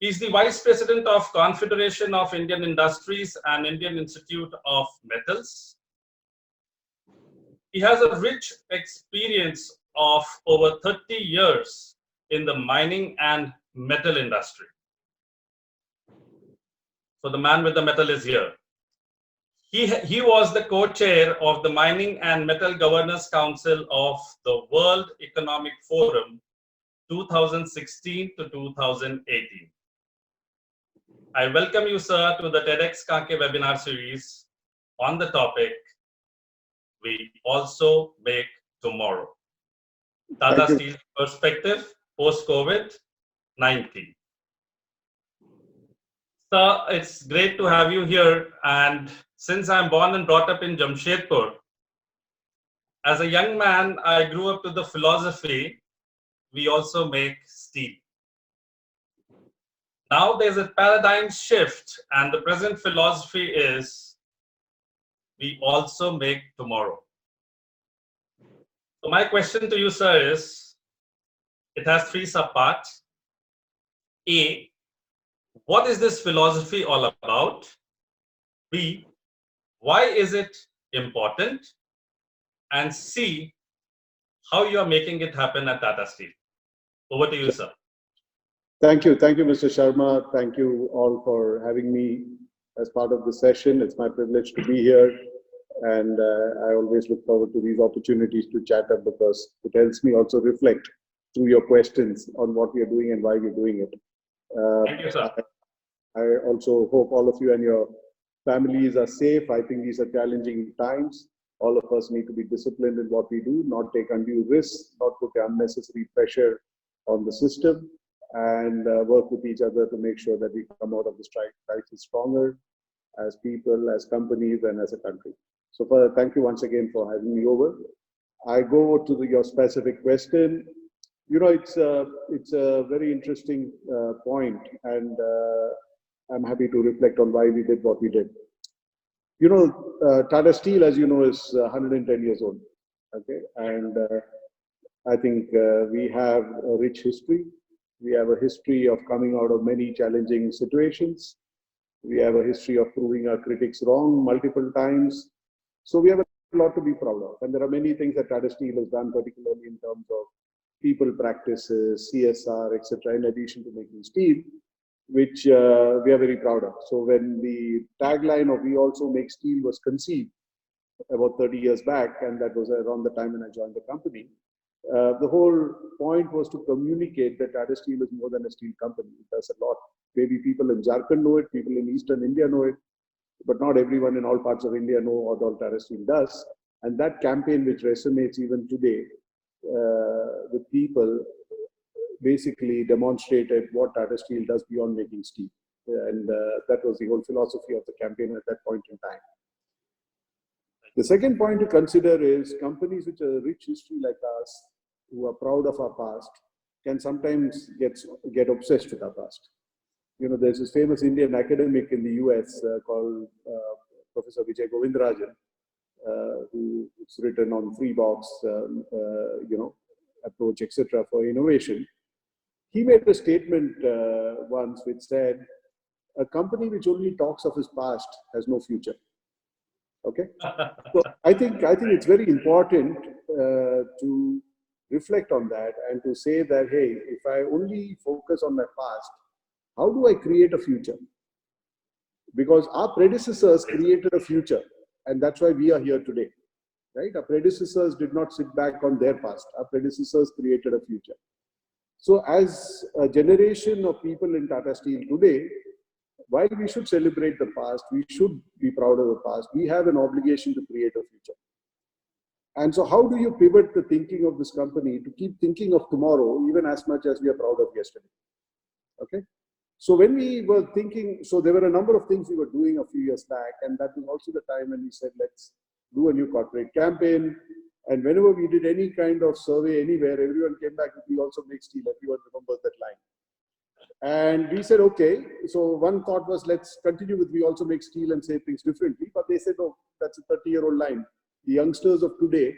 He's the Vice President of Confederation of Indian Industries and Indian Institute of Metals. He has a rich experience of over 30 years in the mining and metal industry. So the man with the metal is here. He was the co-chair of the Mining and Metal Governors Council of the World Economic Forum 2016 to 2018. I welcome you, sir, to the TEDx Kanke webinar series on the topic, We Also Make Tomorrow. Tata Steel Perspective Post-COVID-19. Sir, it's great to have you here. And since I'm born and brought up in Jamshedpur, as a young man, I grew up to the philosophy, we also make steel. Now there's a paradigm shift, and the present philosophy is, we also make tomorrow. So my question to you, sir, is, it has three subparts. A, what is this philosophy all about? B, why is it important? And C, how you are making it happen at Tata Steel. Over to you, sir. Thank you, Mr. Sharma. Thank you all for having me as part of the session. It's my privilege to be here, and I always look forward to these opportunities to chat up, because it helps me also reflect through your questions on what we are doing and why we're doing it. Thank you, sir. I also hope all of you and your families are safe. I think these are challenging times. All of us need to be disciplined in what we do, not take undue risks, not put unnecessary pressure on the system, and work with each other to make sure that we come out of this crisis stronger as people, as companies, and as a country. So thank you once again for having me over. I go to your specific question. You know, it's a very interesting point, and I'm happy to reflect on why we did what we did. You know, Tata Steel, as you know, is 110 years old. Okay, and I think we have a rich history. We have a history of coming out of many challenging situations. We have a history of proving our critics wrong multiple times. So we have a lot to be proud of. And there are many things that Tata Steel has done, particularly in terms of people practices, CSR, etc., in addition to making steel, which we are very proud of. So when the tagline of "We Also Make Steel" was conceived about 30 years back, and that was around the time when I joined the company, the whole point was to communicate that Tata Steel is more than a steel company. It does a lot. Maybe people in Jharkhand know it, people in Eastern India know it, but not everyone in all parts of India know what all Tata Steel does. And that campaign, which resonates even today with people, basically demonstrated what Tata Steel does beyond making steel. And that was the whole philosophy of the campaign at that point in time. The second point to consider is companies which are a rich history like us, who are proud of our past, can sometimes get obsessed with our past. You know, there's this famous Indian academic in the US called Professor Vijay Govindarajan, who's written on Freebox, you know, approach, etc., for innovation. He made a statement once which said, a company which only talks of its past has no future. Okay, so I think it's very important to reflect on that and to say that, hey, if I only focus on my past, how do I create a future? Because our predecessors created a future, and that's why we are here today, right? Our predecessors did not sit back on their past. Our predecessors created a future. So as a generation of people in Tata Steel today, while we should celebrate the past, we should be proud of the past, we have an obligation to create a future. And so how do you pivot the thinking of this company to keep thinking of tomorrow, even as much as we are proud of yesterday? Okay. So when we were thinking, so there were a number of things we were doing a few years back, and that was also the time when we said, let's do a new corporate campaign. And whenever we did any kind of survey anywhere, everyone came back with "We Also Make Steel." Everyone remembers that line. And we said, okay, so one thought was, let's continue with "We Also Make Steel" and say things differently. But they said, oh, that's a 30-year-old line. The youngsters of today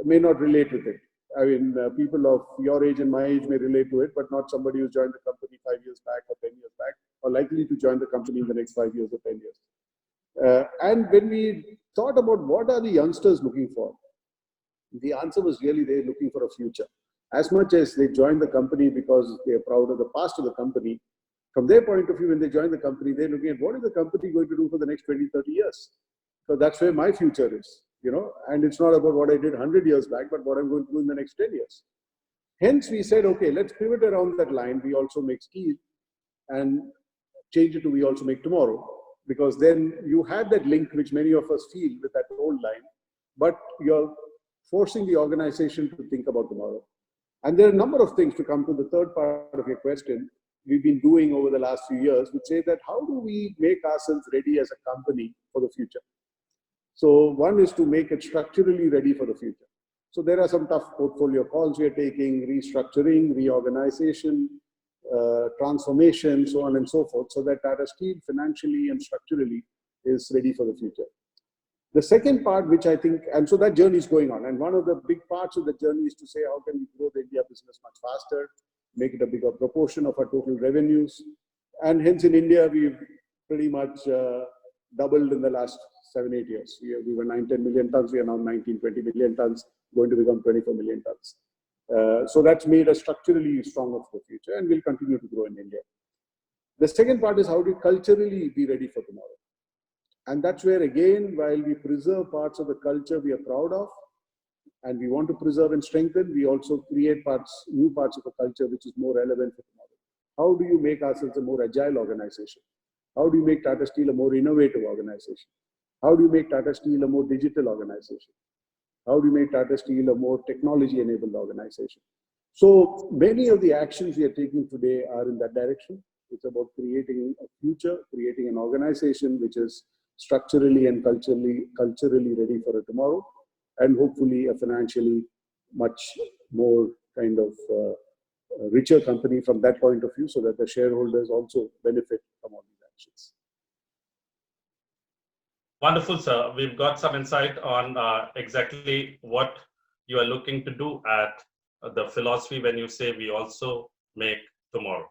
may not relate with it. I mean, people of your age and my age may relate to it, but not somebody who's joined the company 5 years back or 10 years back, or likely to join the company in the next 5 years or 10 years. And when we thought about what are the youngsters looking for, the answer was really they're looking for a future. As much as they joined the company because they're proud of the past of the company, from their point of view, when they join the company, they're looking at what is the company going to do for the next 20, 30 years. So that's where my future is, you know, and it's not about what I did 100 years back, but what I'm going to do in the next 10 years. Hence, we said, okay, let's pivot around that line. We also make steel and change it to we also make tomorrow, because then you have that link which many of us feel with that old line, but you're forcing the organization to think about tomorrow. And there are a number of things to come to the third part of your question we've been doing over the last few years, which say that how do we make ourselves ready as a company for the future? So one is to make it structurally ready for the future. So there are some tough portfolio calls we are taking, restructuring, reorganization, transformation, so on and so forth, so that Tata Steel financially and structurally is ready for the future. The second part, which I think, and so that journey is going on, and one of the big parts of the journey is to say how can we grow the India business much faster, make it a bigger proportion of our total revenues, and hence in India we've pretty much doubled in the last 7-8 years. We were 9-10 million tons, we are now 19-20 million tons, going to become 24 million tons. So that's made us structurally stronger for the future, and we'll continue to grow in India. The second part is how do you culturally be ready for tomorrow? And that's where, again, while we preserve parts of the culture we are proud of, and we want to preserve and strengthen, we also create new parts of the culture which is more relevant for tomorrow. How do you make ourselves a more agile organization? How do you make Tata Steel a more innovative organization? How do you make Tata Steel a more digital organization? How do you make Tata Steel a more technology-enabled organization? So many of the actions we are taking today are in that direction. It's about creating a future, creating an organization which is structurally and culturally ready for a tomorrow, and hopefully a financially much more kind of richer company from that point of view, so that the shareholders also benefit from all these actions. Wonderful, sir. We've got some insight on exactly what you are looking to do at the philosophy when you say we also make tomorrow.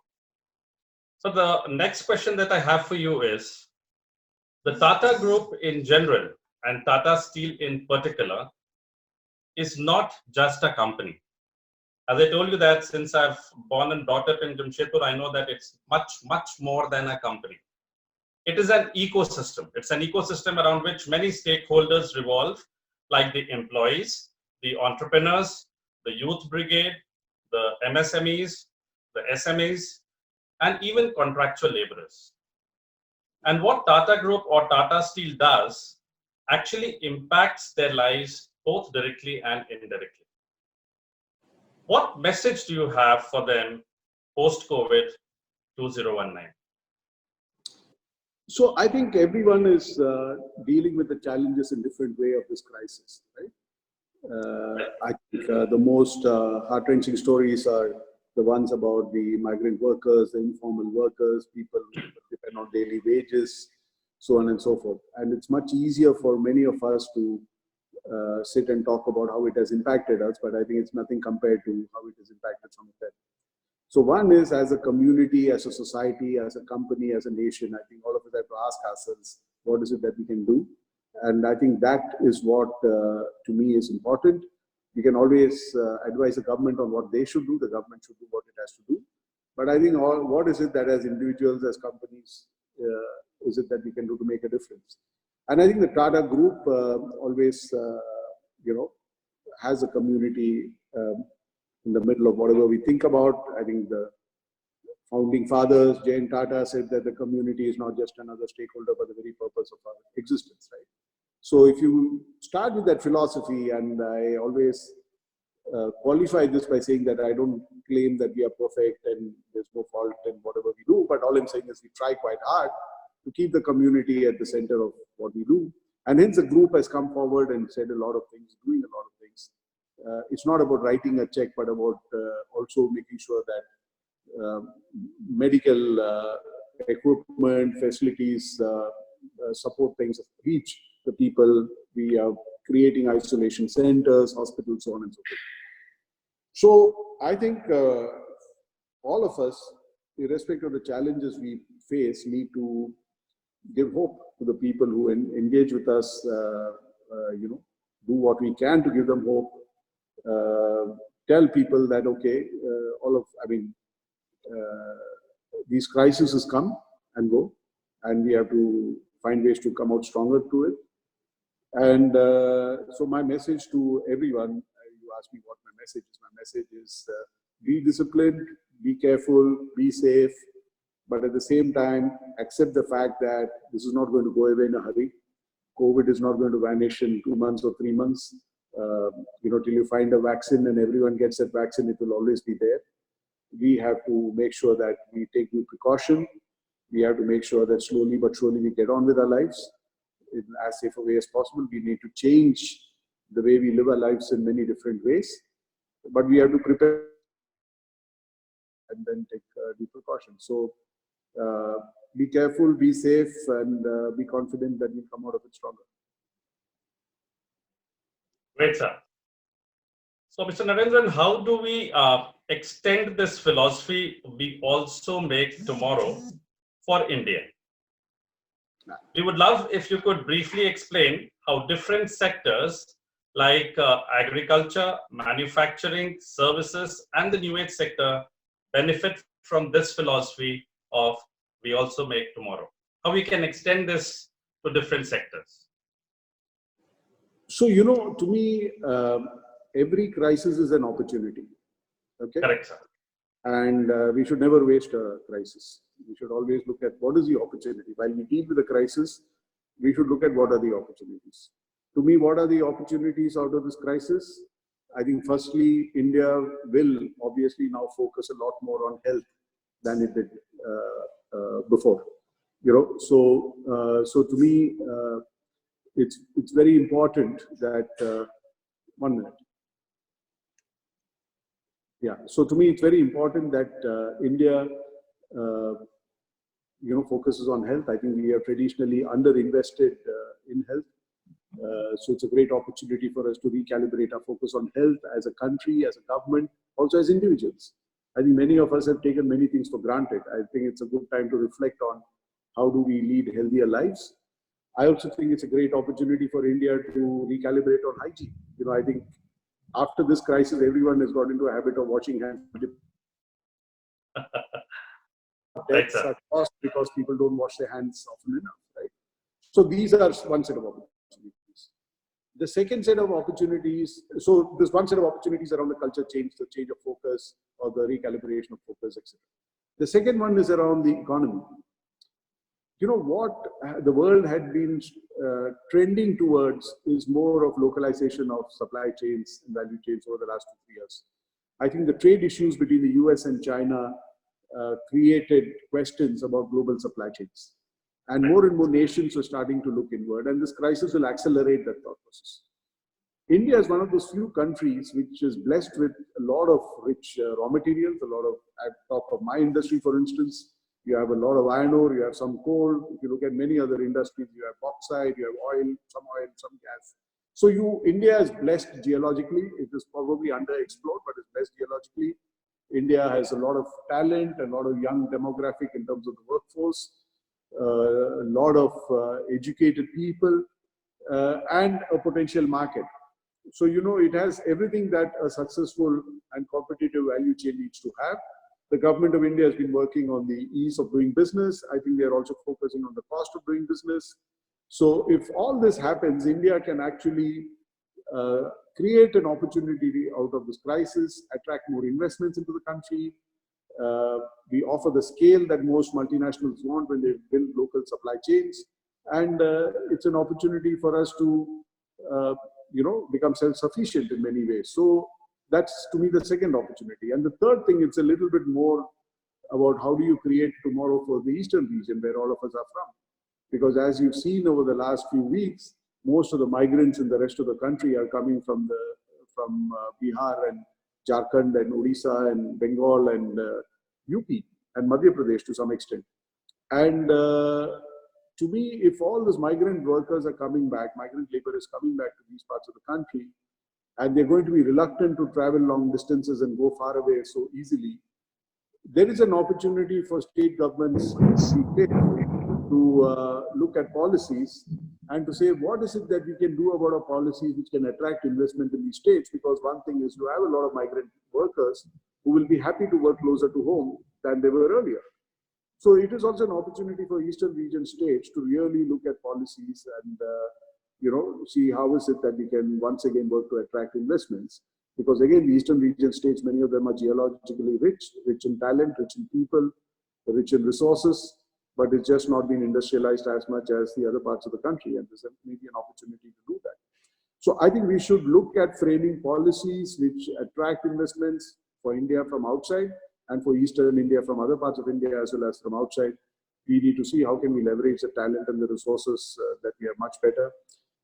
So the next question that I have for you is, the Tata Group in general and Tata Steel in particular is not just a company. As I told you that since I've born and brought up in Jamshedpur, I know that it's much, much more than a company. It is an ecosystem. It's an ecosystem around which many stakeholders revolve, like the employees, the entrepreneurs, the youth brigade, the MSMEs, the SMEs, and even contractual laborers. And what Tata Group or Tata Steel does actually impacts their lives both directly and indirectly. What message do you have for them post-COVID 2019? So I think everyone is dealing with the challenges in different way of this crisis, right? I think the most heart-wrenching stories are the ones about the migrant workers, the informal workers, people who depend on daily wages, so on and so forth. And it's much easier for many of us to sit and talk about how it has impacted us, but I think it's nothing compared to how it has impacted some of them. So one is, as a community, as a society, as a company, as a nation, I think all of us have to ask ourselves, what is it that we can do? And I think that is what, to me, is important. We can always advise the government on what they should do. The government should do what it has to do. But I think what is it that as individuals, as companies, is it that we can do to make a difference? And I think the Tata Group always, has a community in the middle of whatever we think about. I think the founding fathers, Jayant Tata, said that the community is not just another stakeholder, but the very purpose of our existence, right? So if you start with that philosophy, and I always qualify this by saying that I don't claim that we are perfect and there's no fault in whatever we do, but all I'm saying is we try quite hard to keep the community at the center of what we do. And hence the group has come forward and said a lot of things, doing a lot of things. It's not about writing a check, but about also making sure that medical equipment, facilities, support things reach the people. We are creating isolation centers, hospitals, so on and so forth. So I think all of us, irrespective of the challenges we face, need to give hope to the people who engage with us, do what we can to give them hope, tell people that, okay, these crises come and go, and we have to find ways to come out stronger to it. And so my message to everyone, you asked me what my message is. My message is be disciplined, be careful, be safe, but at the same time, accept the fact that this is not going to go away in a hurry. COVID is not going to vanish in 2 months or 3 months. Till you find a vaccine and everyone gets that vaccine, it will always be there. We have to make sure that we take due precaution. We have to make sure that slowly but surely we get on with our lives in as safe a way as possible. We need to change the way we live our lives in many different ways, but we have to prepare and then take due precautions. So be careful, be safe, and be confident that we'll come out of it stronger. Great, sir. So, Mr. Narendran, how do we extend this philosophy we also make tomorrow for India? We would love if you could briefly explain how different sectors like agriculture, manufacturing, services, and the new age sector benefit from this philosophy of we also make tomorrow. How we can extend this to different sectors. So, to me, every crisis is an opportunity. Okay? Correct, sir. And we should never waste a crisis. We should always look at what is the opportunity. While we deal with the crisis, we should look at what are the opportunities. To me, what are the opportunities out of this crisis? I think firstly, India will obviously now focus a lot more on health than it did before. So to me, it's very important that 1 minute. Yeah. So to me, it's very important that India, focuses on health. I think we have traditionally underinvested in health. So it's a great opportunity for us to recalibrate our focus on health as a country, as a government, also as individuals. I think many of us have taken many things for granted. I think it's a good time to reflect on how do we lead healthier lives. I also think it's a great opportunity for India to recalibrate on hygiene. I think after this crisis, everyone has got into a habit of washing hands. Deaths are caused because people don't wash their hands often enough, right? So these are one set of opportunities. The second set of opportunities, so there's one set of opportunities around the culture change, the change of focus or the recalibration of focus, etc. The second one is around the economy. What the world had been trending towards is more of localization of supply chains and value chains over the last 2-3 years. I think the trade issues between the US and China created questions about global supply chains. And more nations are starting to look inward, and this crisis will accelerate that thought process. India is one of those few countries which is blessed with a lot of rich raw materials, a lot of, at top of my industry, for instance, you have a lot of iron ore, you have some coal. If you look at many other industries, you have bauxite, you have oil, some gas. So India is blessed geologically. It is probably underexplored, but it's blessed geologically. India has a lot of talent, a lot of young demographic in terms of the workforce, a lot of educated people, and a potential market. So, it has everything that a successful and competitive value chain needs to have. The government of India has been working on the ease of doing business. I think they are also focusing on the cost of doing business. So if all this happens, India can actually create an opportunity out of this crisis, attract more investments into the country. We offer the scale that most multinationals want when they build local supply chains. And it's an opportunity for us to, become self-sufficient in many ways. So that's, to me, the second opportunity. And the third thing, it's a little bit more about how do you create tomorrow for the eastern region where all of us are from. Because as you've seen over the last few weeks, most of the migrants in the rest of the country are coming from Bihar and Jharkhand and Odisha and Bengal and UP and Madhya Pradesh to some extent. And to me, if all those migrant workers are coming back, migrant labor is coming back to these parts of the country, and they're going to be reluctant to travel long distances and go far away so easily, there is an opportunity for state governments to look at policies and to say, what is it that we can do about our policies which can attract investment in these states? Because one thing is, you have a lot of migrant workers who will be happy to work closer to home than they were earlier. So it is also an opportunity for Eastern region states to really look at policies and see how is it that we can once again work to attract investments. Because again, the Eastern region states, many of them are geologically rich in talent, rich in people, rich in resources, but it's just not been industrialized as much as the other parts of the country, and there's maybe an opportunity to do that. So I think we should look at framing policies which attract investments for India from outside and for Eastern India from other parts of India as well as from outside. We need to see how can we leverage the talent and the resources that we have much better.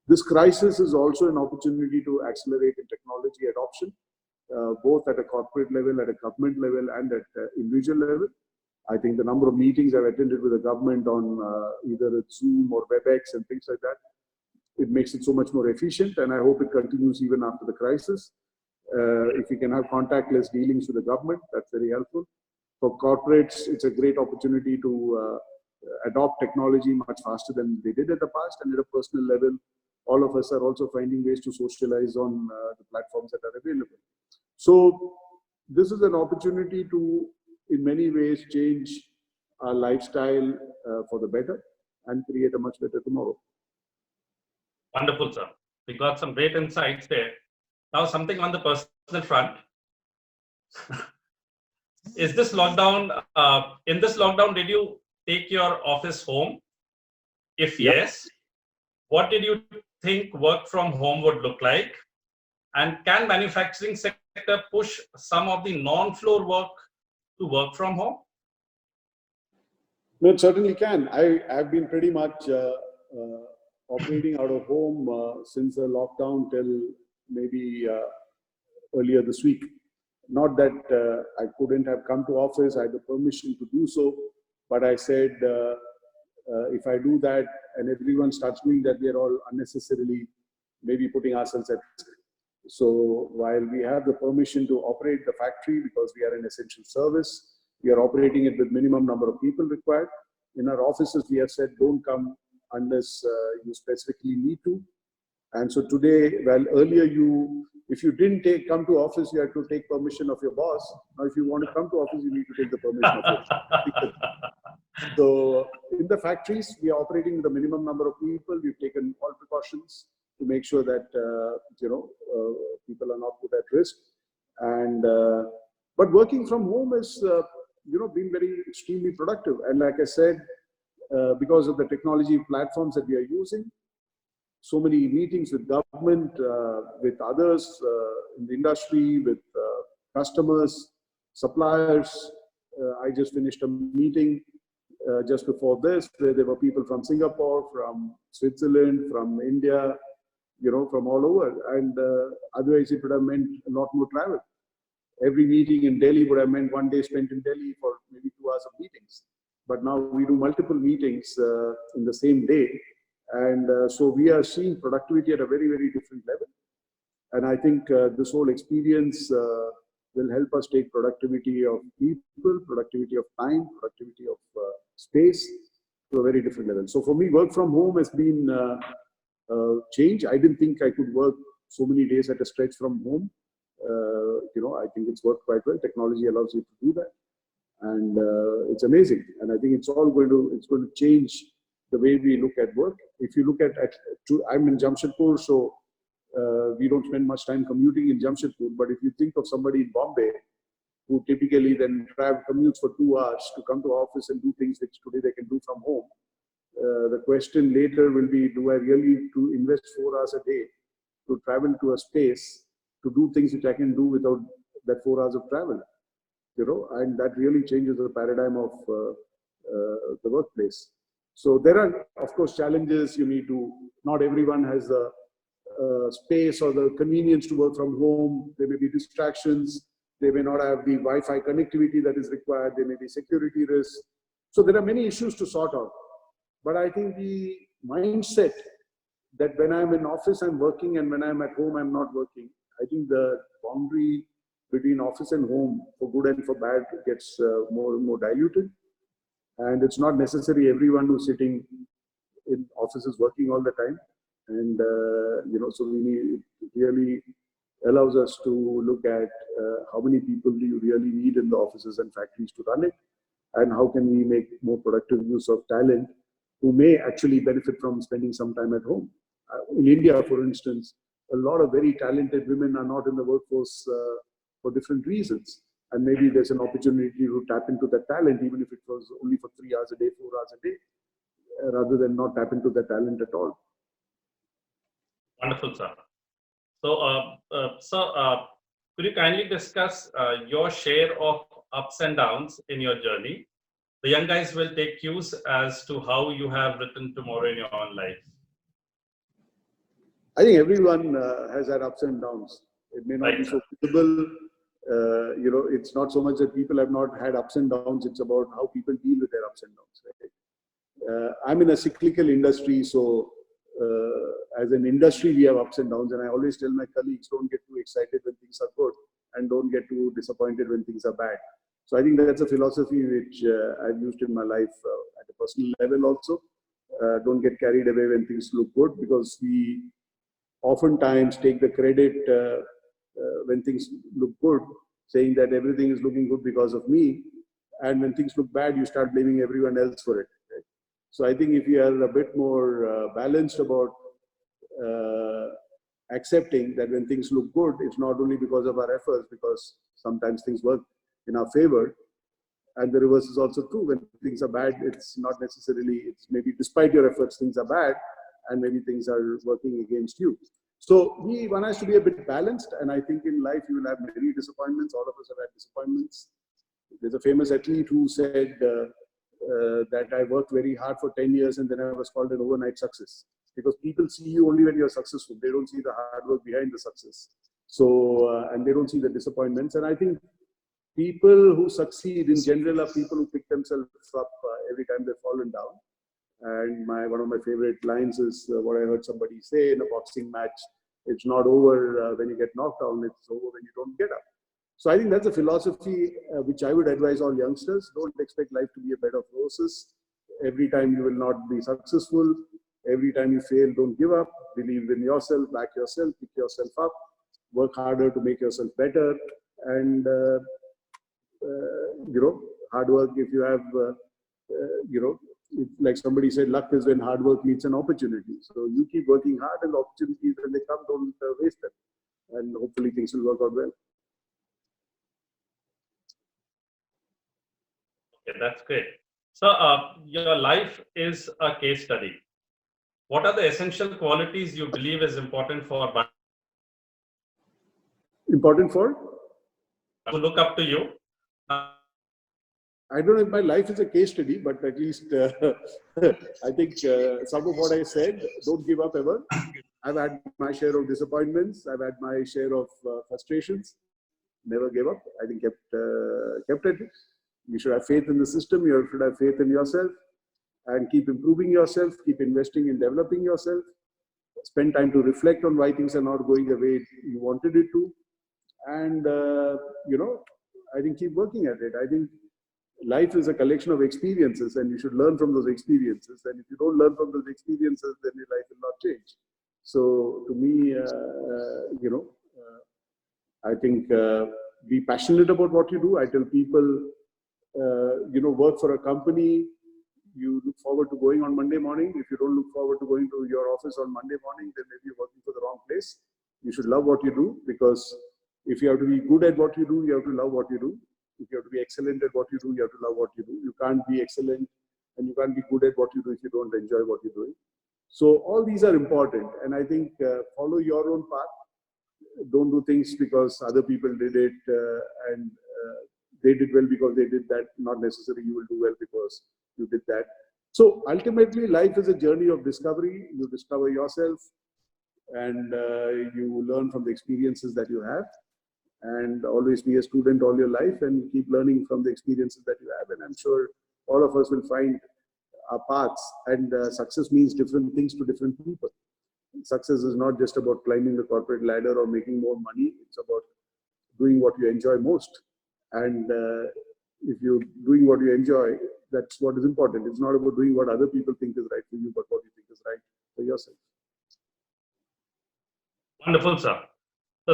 This crisis is also an opportunity to accelerate in technology adoption, both at a corporate level, at a government level, and at individual level. I think the number of meetings I've attended with the government on either Zoom or WebEx and things like that, it makes it so much more efficient, and I hope it continues even after the crisis. If we can have contactless dealings with the government, that's very helpful. For corporates, it's a great opportunity to adopt technology much faster than they did in the past, and at a personal level, all of us are also finding ways to socialize on the platforms that are available. So this is an opportunity to, in many ways, change our lifestyle for the better and create a much better tomorrow. Wonderful, sir. We got some great insights there. Now, something on the personal front. Is this lockdown, in this lockdown, did you take your office home? If yes, what did you think work from home would look like? And can manufacturing sector push some of the non-floor work to work from home? No, it certainly can. I've been pretty much operating out of home since the lockdown till maybe earlier this week. Not that I couldn't have come to office, I had the permission to do so, but I said, if I do that and everyone starts doing that, we are all unnecessarily maybe putting ourselves at risk. So while we have the permission to operate the factory because we are an essential service, we are operating it with minimum number of people required. In our offices, we have said, don't come unless you specifically need to. And so today, well, earlier if you didn't come to office, you had to take permission of your boss. Now, if you want to come to office, you need to take the permission of your boss. So in the factories, we are operating with a minimum number of people. We've taken all precautions to make sure that people are not put at risk. And but working from home is been very extremely productive. And like I said, because of the technology platforms that we are using, so many meetings with government, with others in the industry, with customers, suppliers. I just finished a meeting just before this, where there were people from Singapore, from Switzerland, from India, from all over. And otherwise, it would have meant a lot more travel. Every meeting in Delhi would have meant one day spent in Delhi for maybe 2 hours of meetings. But now we do multiple meetings in the same day. And so we are seeing productivity at a very, very different level. And I think this whole experience will help us take productivity of people, productivity of time, productivity of space to a very different level. So for me, work from home has been change. I didn't think I could work so many days at a stretch from home. I think it's worked quite well. Technology allows you to do that. And it's amazing. And I think it's going to change the way we look at work. If you look at I'm in Jamshedpur, so we don't spend much time commuting in Jamshedpur. But if you think of somebody in Bombay who typically then commutes for 2 hours to come to office and do things which today they can do from home, the question later will be, do I really need to invest 4 hours a day to travel to a space to do things which I can do without that 4 hours of travel? And that really changes the paradigm of the workplace. So there are, of course, challenges. Not everyone has the space or the convenience to work from home. There may be distractions. They may not have the Wi-Fi connectivity that is required. There may be security risks. So there are many issues to sort out. But I think the mindset that when I'm in office, I'm working, and when I'm at home, I'm not working, I think the boundary between office and home, for good and for bad, gets more and more diluted. And it's not necessary everyone who's sitting in offices working all the time. And, so we need, it really allows us to look at how many people do you really need in the offices and factories to run it, and how can we make more productive use of talent who may actually benefit from spending some time at home. In India, for instance, a lot of very talented women are not in the workforce for different reasons. And maybe there's an opportunity to tap into that talent, even if it was only for 3 hours a day, 4 hours a day, rather than not tap into that talent at all. Wonderful, sir. So, could you kindly discuss your share of ups and downs in your journey? The young guys will take cues as to how you have written tomorrow in your own life. I think everyone has had ups and downs. It may not be so visible. It's not so much that people have not had ups and downs. It's about how people deal with their ups and downs. Right? I'm in a cyclical industry, so as an industry, we have ups and downs. And I always tell my colleagues, don't get too excited when things are good, and don't get too disappointed when things are bad. So I think that's a philosophy which I've used in my life at a personal level also. Don't get carried away when things look good, because we oftentimes take the credit when things look good, saying that everything is looking good because of me. And when things look bad, you start blaming everyone else for it. Right? So I think if you are a bit more balanced about accepting that when things look good, it's not only because of our efforts, because sometimes things work in our favor. And the reverse is also true. When things are bad, it's not necessarily, it's maybe despite your efforts, things are bad, and maybe things are working against you. So one has to be a bit balanced. And I think in life, you will have many disappointments. All of us have had disappointments. There's a famous athlete who said that I worked very hard for 10 years and then I was called an overnight success. Because people see you only when you're successful. They don't see the hard work behind the success. So, and they don't see the disappointments. And I think people who succeed in general are people who pick themselves up every time they've fallen down. And one of my favorite lines is what I heard somebody say in a boxing match: it's not over when you get knocked down, it's over when you don't get up. So I think that's a philosophy which I would advise all youngsters. Don't expect life to be a bed of roses. Every time you will not be successful. Every time you fail, don't give up. Believe in yourself, back yourself, pick yourself up, work harder to make yourself better. And, hard work, if you have, like somebody said, luck is when hard work meets an opportunity. So you keep working hard, and the opportunities, when they come, don't waste them. And hopefully things will work out well. Okay, that's great. So your life is a case study. What are the essential qualities you believe is important for to look up to you? I don't know if my life is a case study, but at least I think some of what I said, don't give up ever. I've had my share of disappointments. I've had my share of frustrations. Never gave up. I think kept at it. You should have faith in the system. You should have faith in yourself, and keep improving yourself. Keep investing in developing yourself. Spend time to reflect on why things are not going the way you wanted it to, and I think keep working at it. I think life is a collection of experiences, and you should learn from those experiences. And if you don't learn from those experiences, then your life will not change. So to me, I think be passionate about what you do. I tell people, work for a company. You look forward to going on Monday morning. If you don't look forward to going to your office on Monday morning, then maybe you're working for the wrong place. You should love what you do, because if you have to be good at what you do, you have to love what you do. If you have to be excellent at what you do, you have to love what you do. You can't be excellent and you can't be good at what you do if you don't enjoy what you're doing. So all these are important. And I think follow your own path. Don't do things because other people did it and they did well because they did that. Not necessarily you will do well because you did that. So ultimately, life is a journey of discovery. You discover yourself, and you learn from the experiences that you have. And always be a student all your life and keep learning from the experiences that you have. And I'm sure all of us will find our paths. And success means different things to different people. success is not just about climbing the corporate ladder or making more money. It's about doing what you enjoy most. And if you're doing what you enjoy, that's what is important. It's not about doing what other people think is right for you, but what you think is right for yourself. Wonderful, sir.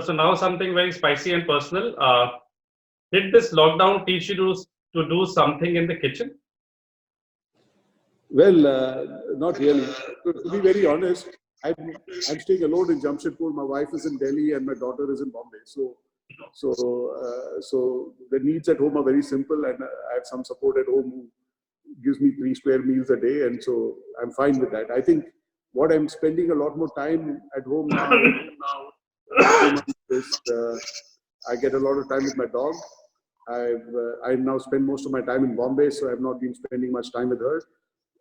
So now something very spicy and personal. Did this lockdown teach you to do something in the kitchen? Well, not really. To be very honest, I'm staying alone in Jamshedpur. My wife is in Delhi and my daughter is in Bombay. So the needs at home are very simple, and I have some support at home who gives me 3 square meals a day, and so I'm fine with that. I think what I'm spending a lot more time at home now is I get a lot of time with my dog. I now spend most of my time in Bombay, so I've not been spending much time with her.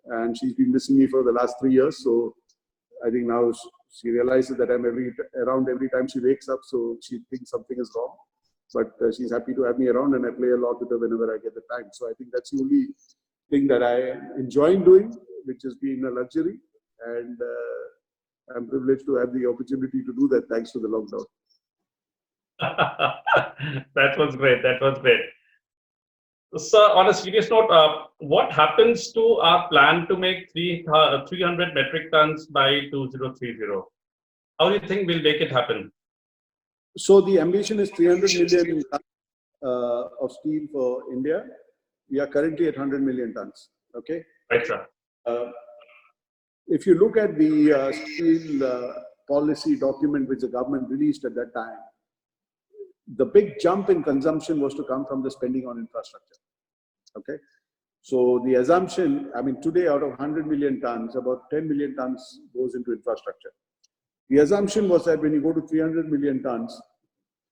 And she's been missing me for the last 3 years. So I think now she realizes that I'm around every time she wakes up. So she thinks something is wrong. But she's happy to have me around, and I play a lot with her whenever I get the time. So I think that's the only thing that I enjoy doing, which has been a luxury. And I'm privileged to have the opportunity to do that thanks to the lockdown. That was great. That was great. So, on a serious note, what happens to our plan to make 300 metric tons by 2030? How do you think we'll make it happen? So the ambition is 300 million tons of steel for India. We are currently at 100 million tons. Okay. Right, sir. If you look at the steel policy document which the government released at that time, the big jump in consumption was to come from the spending on infrastructure. Okay. So the assumption, I mean, today out of 100 million tons, about 10 million tons goes into infrastructure. The assumption was that when you go to 300 million tons,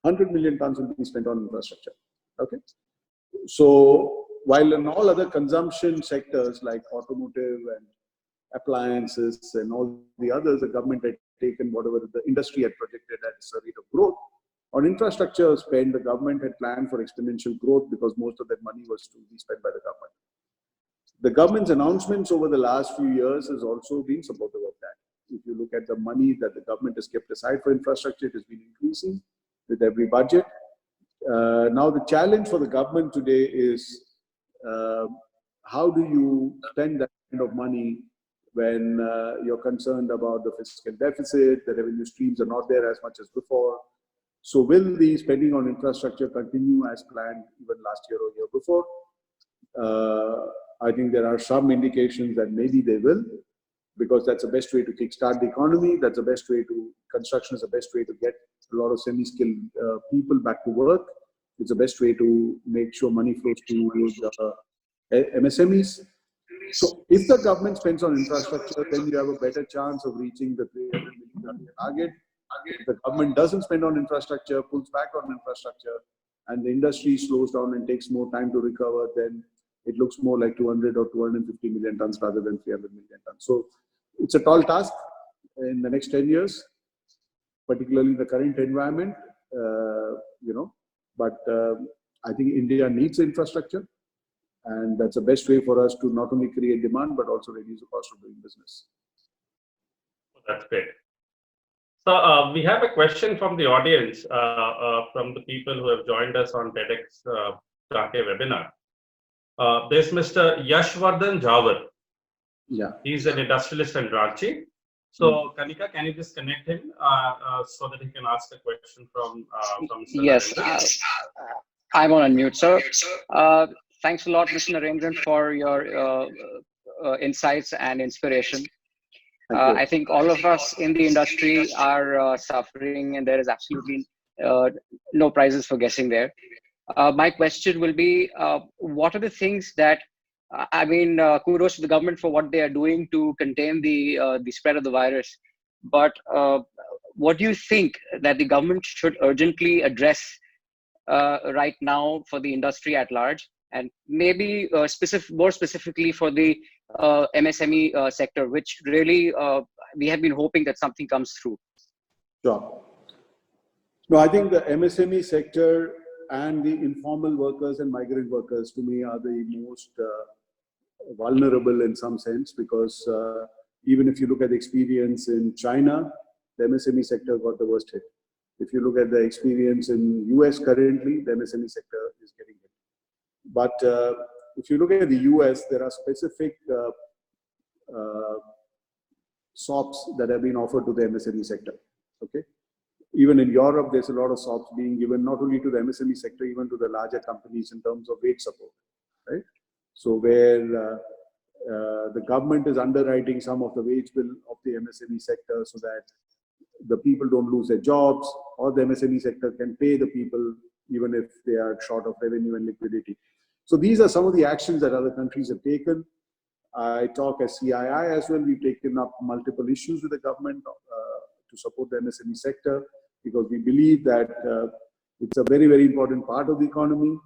100 million tons will be spent on infrastructure. Okay. So while in all other consumption sectors like automotive and appliances and all the others, the government had taken whatever the industry had projected as a rate of growth. On infrastructure spend, the government had planned for exponential growth because most of that money was to be spent by the government. The government's announcements over the last few years has also been supportive of that. If you look at the money that the government has kept aside for infrastructure, it has been increasing with every budget. Now the challenge for the government today is how do you spend that kind of money when you're concerned about the fiscal deficit, the revenue streams are not there as much as before. So will the spending on infrastructure continue as planned even last year or year before? I think there are some indications that maybe they will, because that's the best way to kickstart the economy. That's the best way to, construction is the best way to get a lot of semi-skilled people back to work. It's the best way to make sure money flows to MSMEs. So if the government spends on infrastructure, then you have a better chance of reaching the 300 million target. If the government doesn't spend on infrastructure, pulls back on infrastructure, and the industry slows down and takes more time to recover, then it looks more like 200 or 250 million tons rather than 300 million tons. So it's a tall task in the next 10 years, particularly in the current environment, but I think India needs infrastructure, and that's the best way for us to not only create demand, but also reduce the cost of doing business. That's great. So we have a question from the audience, from the people who have joined us on TEDx Dhaka webinar. There's Mr. Yashvardhan Jawar. Yeah. He's an industrialist in Ranchi. So, Kanika, can you just connect him so that he can ask a question from Mr. Yes, I'm on unmute, sir. Thanks a lot, Mr. Narendran, for your insights and inspiration. I think all of us in the industry are suffering, and there is absolutely no prizes for guessing there. My question will be, what are the things that, kudos to the government for what they are doing to contain the spread of the virus. But what do you think that the government should urgently address right now for the industry at large, and maybe more specifically for the MSME sector, which really we have been hoping that something comes through? Sure. No, I think the MSME sector and the informal workers and migrant workers, to me, are the most vulnerable in some sense, because Even if you look at the experience in China, the MSME sector got the worst hit. If you look at the experience in US currently, the MSME sector is getting hit. But if you look at the US, there are specific SOPs that have been offered to the MSME sector. Okay. Even in Europe, there's a lot of SOPs being given not only to the MSME sector, even to the larger companies in terms of wage support, right? So where the government is underwriting some of the wage bill of the MSME sector so that the people don't lose their jobs, or the MSME sector can pay the people even if they are short of revenue and liquidity. So these are some of the actions that other countries have taken. I talk as CII as well. We've taken up multiple issues with the government to support the MSME sector, because we believe that it's a very, very important part of the economy,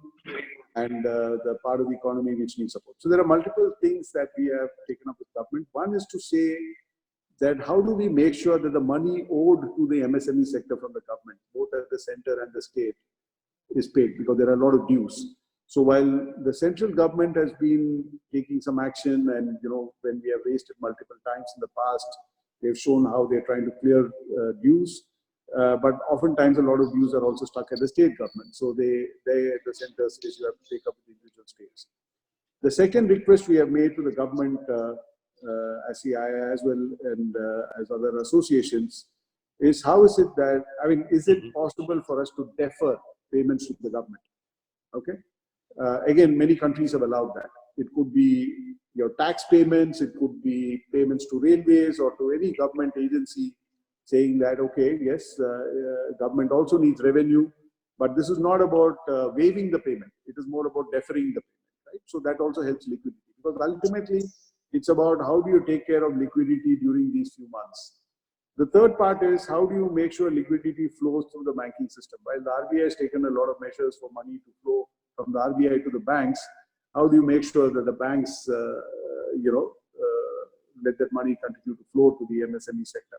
and the part of the economy which needs support. So there are multiple things that we have taken up with government. One is to say that how do we make sure that the money owed to the MSME sector from the government, both at the center and the state, is paid, because there are a lot of dues. So while the central government has been taking some action, and when we have raised it multiple times in the past, they've shown how they're trying to clear dues. But oftentimes a lot of dues are also stuck at the state government. So they at the center stage, you have to take up with the individual states. The second request we have made to the government, as CII as well, and as other associations, is how is it that, is it possible for us to defer payments to the government? Okay. Again, many countries have allowed that. It could be your tax payments, it could be payments to railways or to any government agency, saying that, okay, yes, government also needs revenue, but this is not about waiving the payment. It is more about deferring the payment, right? So that also helps liquidity, because ultimately it's about how do you take care of liquidity during these few months. The third part is how do you make sure liquidity flows through the banking system? While the RBI has taken a lot of measures for money to flow from the RBI to the banks, how do you make sure that the banks, let that money continue to flow to the MSME sector?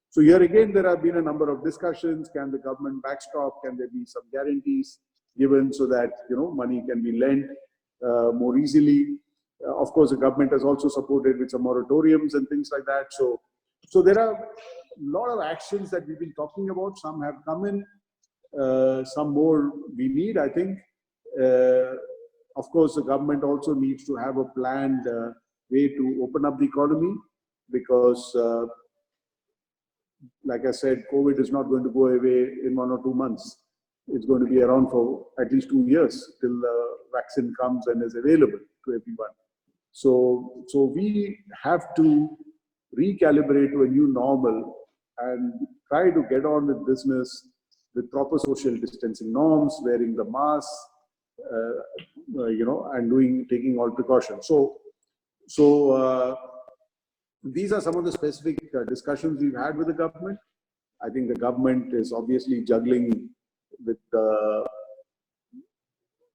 So here again, there have been a number of discussions. Can the government backstop? Can there be some guarantees given so that money can be lent more easily? Of course, the government has also supported with some moratoriums and things like that. So there are a lot of actions that we've been talking about. Some have come in, some more we need, I think. Of course, the government also needs to have a planned way to open up the economy, because like I said, COVID is not going to go away in 1 or 2 months. It's going to be around for at least 2 years till the vaccine comes and is available to everyone. So we have to recalibrate to a new normal and try to get on with business with proper social distancing norms, wearing the mask, and taking all precautions. So these are some of the specific discussions we've had with the government. I think the government is obviously juggling with the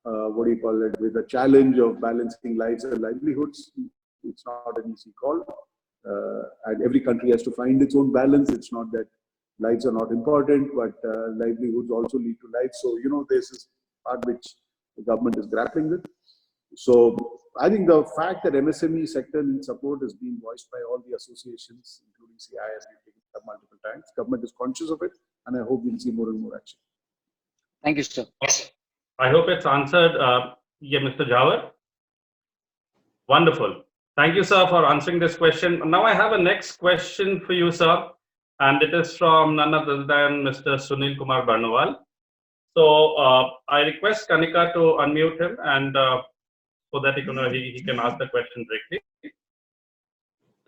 with the challenge of balancing lives and livelihoods. It's not an easy call, and every country has to find its own balance. It's not that lives are not important, but livelihoods also lead to lives. So this is part which the government is grappling with. So I think the fact that MSME sector needs support is being voiced by all the associations, including CII, as we've taken it up multiple times. Government is conscious of it, and I hope we'll see more and more action. Thank you, sir. I hope it's answered. Mr. Jawar. Wonderful. Thank you, sir, for answering this question. Now I have a next question for you, sir, and it is from none other than Mr. Sunil Kumar Barnwal. So I request Kanika to unmute him, and so that he can ask the question directly.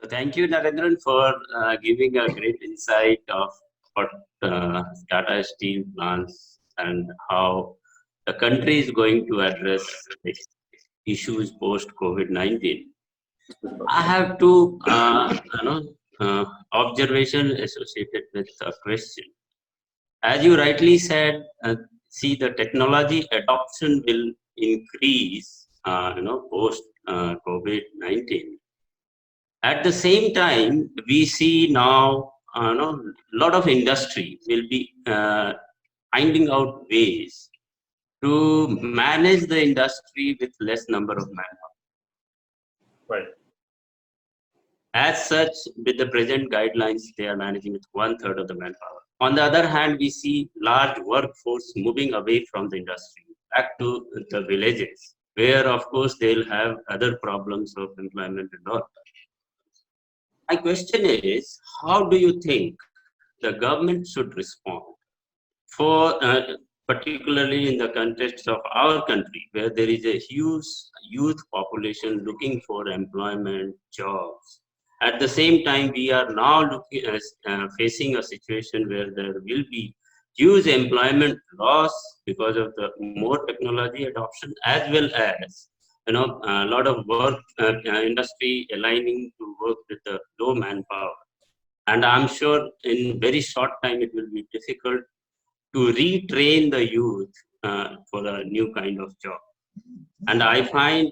Thank you, Narendran, for giving a great insight of what Tata Steel plans and how the country is going to address issues post COVID-19. I have two observations associated with the question. As you rightly said, see, the technology adoption will increase, post COVID-19. At the same time, we see now, a lot of industry will be finding out ways to manage the industry with less number of manpower. Right. As such, with the present guidelines, they are managing with 1/3 of the manpower. On the other hand, we see large workforce moving away from the industry back to the villages, where of course they'll have other problems of employment and all. My question is, how do you think the government should respond for particularly in the context of our country, where there is a huge youth population looking for employment, jobs. At the same time, we are now facing a situation where there will be huge employment loss because of the more technology adoption, as well as a lot of work industry aligning to work with the low manpower. And I'm sure in very short time it will be difficult to retrain the youth for a new kind of job. And I find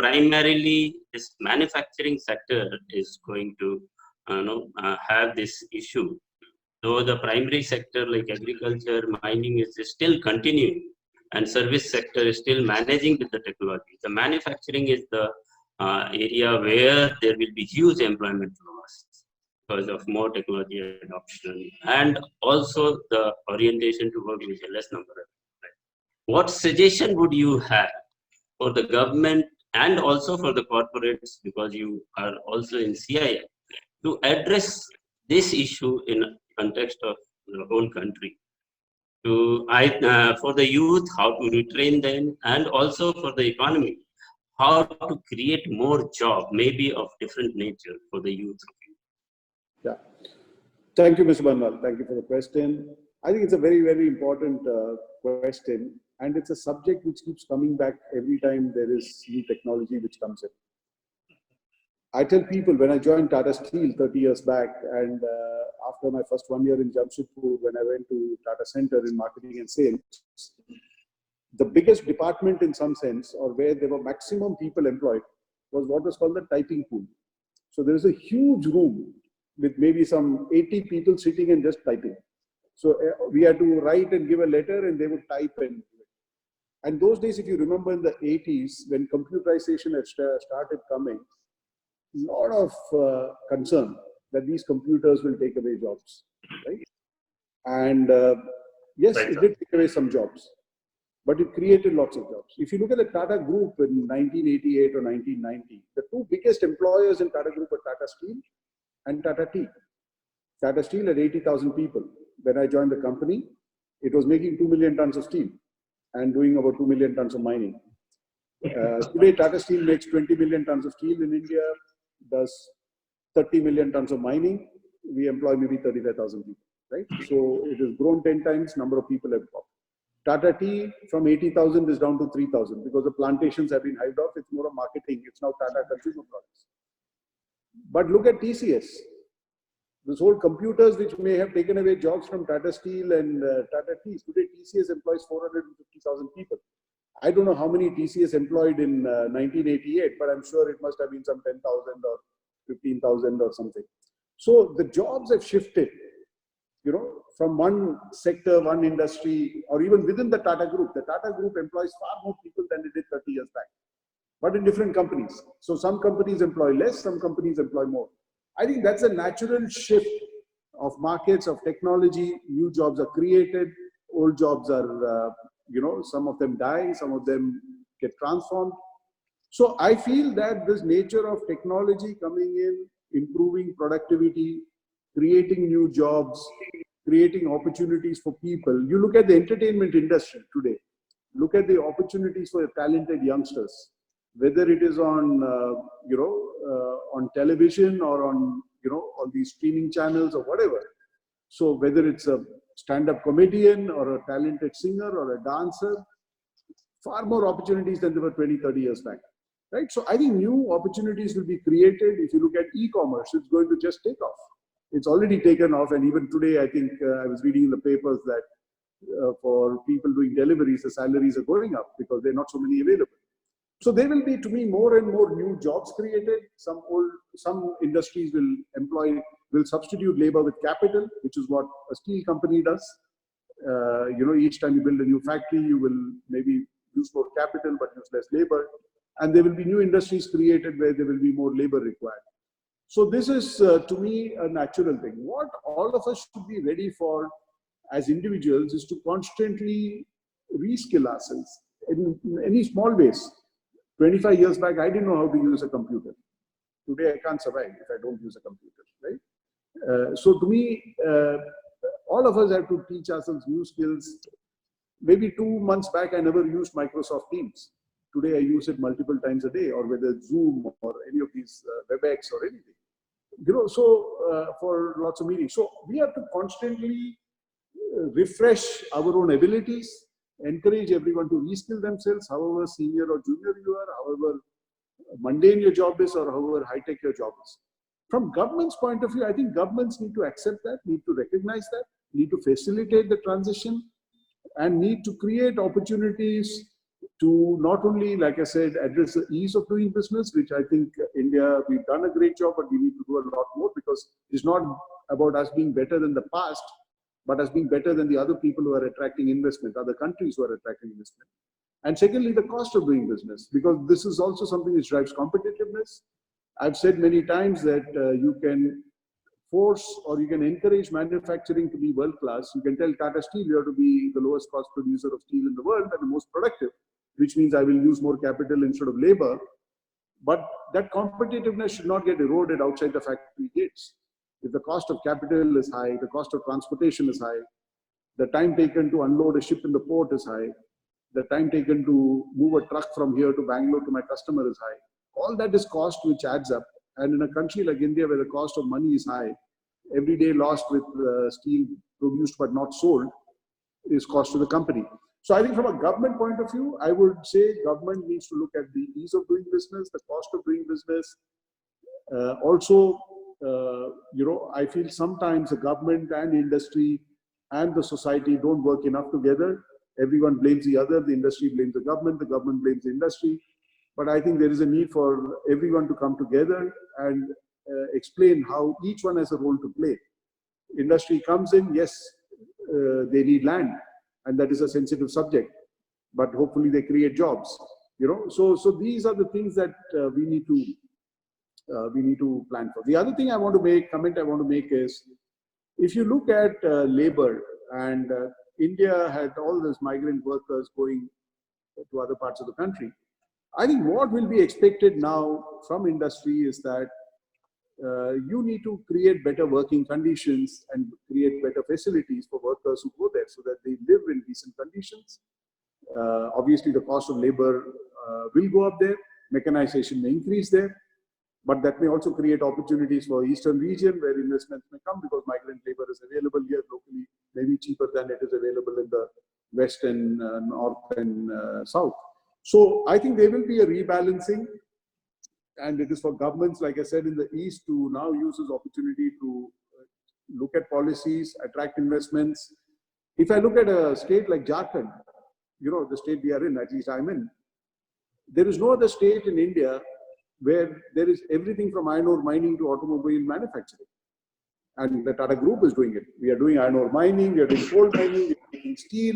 primarily this manufacturing sector is going to have this issue. Though the primary sector like agriculture, mining is still continuing, and service sector is still managing with the technology. The manufacturing is the area where there will be huge employment loss because of more technology adoption and also the orientation to work with a less number of people. What suggestion would you have for the government and also for the corporates, because you are also in CII, to address this issue in context of the whole country? For the youth, how to retrain them, and also for the economy, how to create more job, maybe of different nature for the youth. Yeah. Thank you, Mr. Banwal. Thank you for the question. I think it's a very, very important question, and it's a subject which keeps coming back every time there is new technology which comes in. I tell people when I joined Tata Steel 30 years back, and after my first 1 year in Jamshedpur, when I went to Tata Center in marketing and sales, the biggest department in some sense, or where there were maximum people employed, was what was called the typing pool. So there was a huge room with maybe some 80 people sitting and just typing. So we had to write and give a letter, and they would type and do it. And those days, if you remember in the 80s, when computerization had started coming, a lot of concern that these computers will take away jobs, right? And yes, it did take away some jobs, but it created lots of jobs. If you look at the Tata Group in 1988 or 1990, the two biggest employers in Tata Group were Tata Steel and Tata Tea. Tata Steel had 80,000 people. When I joined the company, it was making 2 million tons of steel and doing about 2 million tons of mining. Today, Tata Steel makes 20 million tons of steel in India, does 30 million tons of mining. We employ maybe 35,000 people, right? So it has grown 10 times, number of people have dropped. Tata Tea from 80,000 is down to 3,000 because the plantations have been hived off. It's more of marketing. It's now Tata Consumer Products. But look at TCS. This whole computers which may have taken away jobs from Tata Steel and Tata Tea. Today TCS employs 450,000 people. I don't know how many TCS employed in 1988, but I'm sure it must have been some 10,000 or 15,000 or something. So the jobs have shifted, from one sector, one industry, or even within the Tata Group. The Tata Group employs far more people than it did 30 years back, but in different companies. So some companies employ less, some companies employ more. I think that's a natural shift of markets, of technology. New jobs are created, old jobs are, some of them die, some of them get transformed. So I feel that this nature of technology coming in, improving productivity, creating new jobs, creating opportunities for people. You look at the entertainment industry today, look at the opportunities for talented youngsters, whether it is on, on television or on, on these streaming channels or whatever. So whether it's a stand-up comedian or a talented singer or a dancer, far more opportunities than there were 20, 30 years back, right? So I think new opportunities will be created. If you look at e-commerce, it's going to just take off. It's already taken off. And even today, I think I was reading in the papers that for people doing deliveries, the salaries are going up because there are not so many available. So there will be, to me, more and more new jobs created. Some industries will substitute labor with capital, which is what a steel company does. Each time you build a new factory, you will maybe use more capital but use less labor. And there will be new industries created where there will be more labor required. So this is, to me, a natural thing. What all of us should be ready for as individuals is to constantly reskill ourselves in any small ways. 25 years back, I didn't know how to use a computer. Today, I can't survive if I don't use a computer, right? So to me, all of us have to teach ourselves new skills. Maybe 2 months back, I never used Microsoft Teams. Today, I use it multiple times a day, or whether Zoom or any of these WebEx or anything. So for lots of meetings. So we have to constantly refresh our own abilities, encourage everyone to reskill themselves, however senior or junior you are, however mundane your job is, or however high-tech your job is. From government's point of view, I think governments need to accept that, need to recognize that, need to facilitate the transition, and need to create opportunities to not only, like I said, address the ease of doing business, which I think India, we've done a great job, but we need to do a lot more, because it's not about us being better than the past, but us being better than the other people who are attracting investment, other countries who are attracting investment. And secondly, the cost of doing business, because this is also something which drives competitiveness. I've said many times that you can force or you can encourage manufacturing to be world-class. You can tell Tata Steel you have to be the lowest cost producer of steel in the world and the most productive, which means I will use more capital instead of labor. But that competitiveness should not get eroded outside the factory gates. If the cost of capital is high, the cost of transportation is high, the time taken to unload a ship in the port is high, the time taken to move a truck from here to Bangalore to my customer is high. All that is cost which adds up. And in a country like India, where the cost of money is high, every day lost with steel produced but not sold is cost to the company. So I think from a government point of view, I would say government needs to look at the ease of doing business, the cost of doing business. I feel sometimes the government and industry and the society don't work enough together. Everyone blames the other, the industry blames the government blames the industry. But I think there is a need for everyone to come together and explain how each one has a role to play. Industry comes in, yes, they need land, and that is a sensitive subject, but hopefully they create jobs. So these are the things that we need to plan for. The other thing I want to make is, if you look at labor, and India had all these migrant workers going to other parts of the country, I think what will be expected now from industry is that you need to create better working conditions and create better facilities for workers who go there so that they live in decent conditions. Obviously, the cost of labor will go up there. Mechanization may increase there, but that may also create opportunities for Eastern region where investments may come, because migrant labor is available here locally, maybe cheaper than it is available in the West and North and South. So I think there will be a rebalancing, and it is for governments, like I said, in the East to now use this opportunity to look at policies, attract investments. If I look at a state like Jharkhand, the state we are in, at least I'm in, there is no other state in India where there is everything from iron ore mining to automobile manufacturing. And the Tata Group is doing it. We are doing iron ore mining, we are doing coal mining, we are making steel,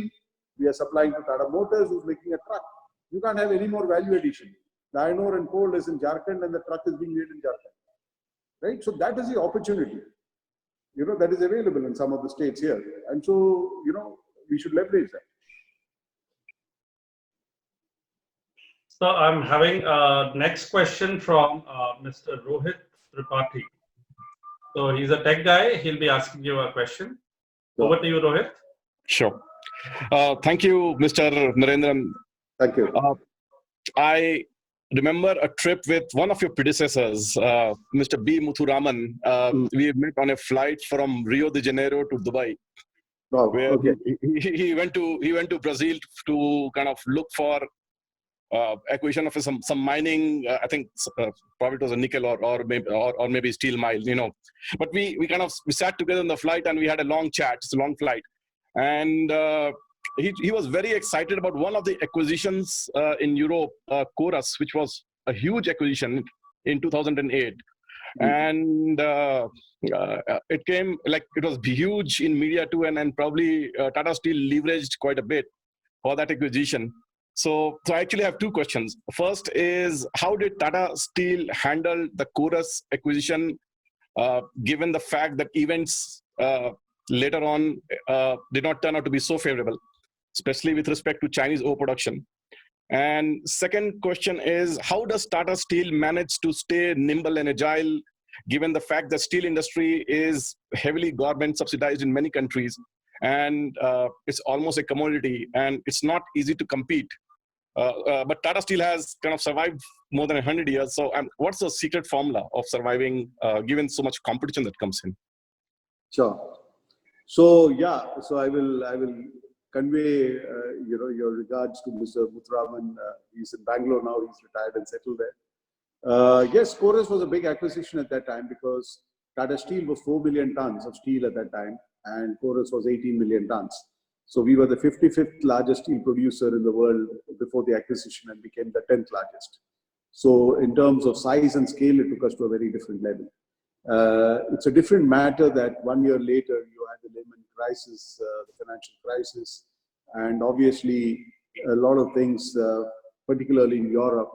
we are supplying to Tata Motors, who's making a truck. You can't have any more value addition. The iron ore and coal is in Jharkhand and the truck is being made in Jharkhand. Right? So that is the opportunity, that is available in some of the states here. And so, we should leverage that. So I'm having a next question from Mr. Rohit Tripathi. So he's a tech guy. He'll be asking you a question. Over to you, Rohit. Sure. Thank you, Mr. Narendran. Thank you. I remember a trip with one of your predecessors, Mr. B. Muthuraman. We met on a flight from Rio de Janeiro to Dubai. Oh, where okay. he went to Brazil to kind of look for acquisition of some mining. I think probably it was a nickel or maybe steel mine. But we sat together on the flight and we had a long chat. It's a long flight, and he was very excited about one of the acquisitions in Europe, Corus, which was a huge acquisition in 2008. And it came, it was huge in media too, and probably Tata Steel leveraged quite a bit for that acquisition. So I actually have two questions. First is, how did Tata Steel handle the Corus acquisition given the fact that events later on did not turn out to be so favorable, especially with respect to Chinese overproduction? And second question is, how does Tata Steel manage to stay nimble and agile, given the fact that steel industry is heavily government subsidized in many countries, and it's almost a commodity, and it's not easy to compete. But Tata Steel has kind of survived more than 100 years. So what's the secret formula of surviving, given so much competition that comes in? Sure. So yeah, so I will convey your regards to Mr. Muthuraman. He's in Bangalore now. He's retired and settled there. Yes, Corus was a big acquisition at that time because Tata Steel was 4 million tons of steel at that time, and Corus was 18 million tons. So we were the 55th largest steel producer in the world before the acquisition and became the 10th largest. So in terms of size and scale, it took us to a very different level. It's a different matter that 1 year later you had the Lehman crisis, the financial crisis, and obviously a lot of things, particularly in Europe,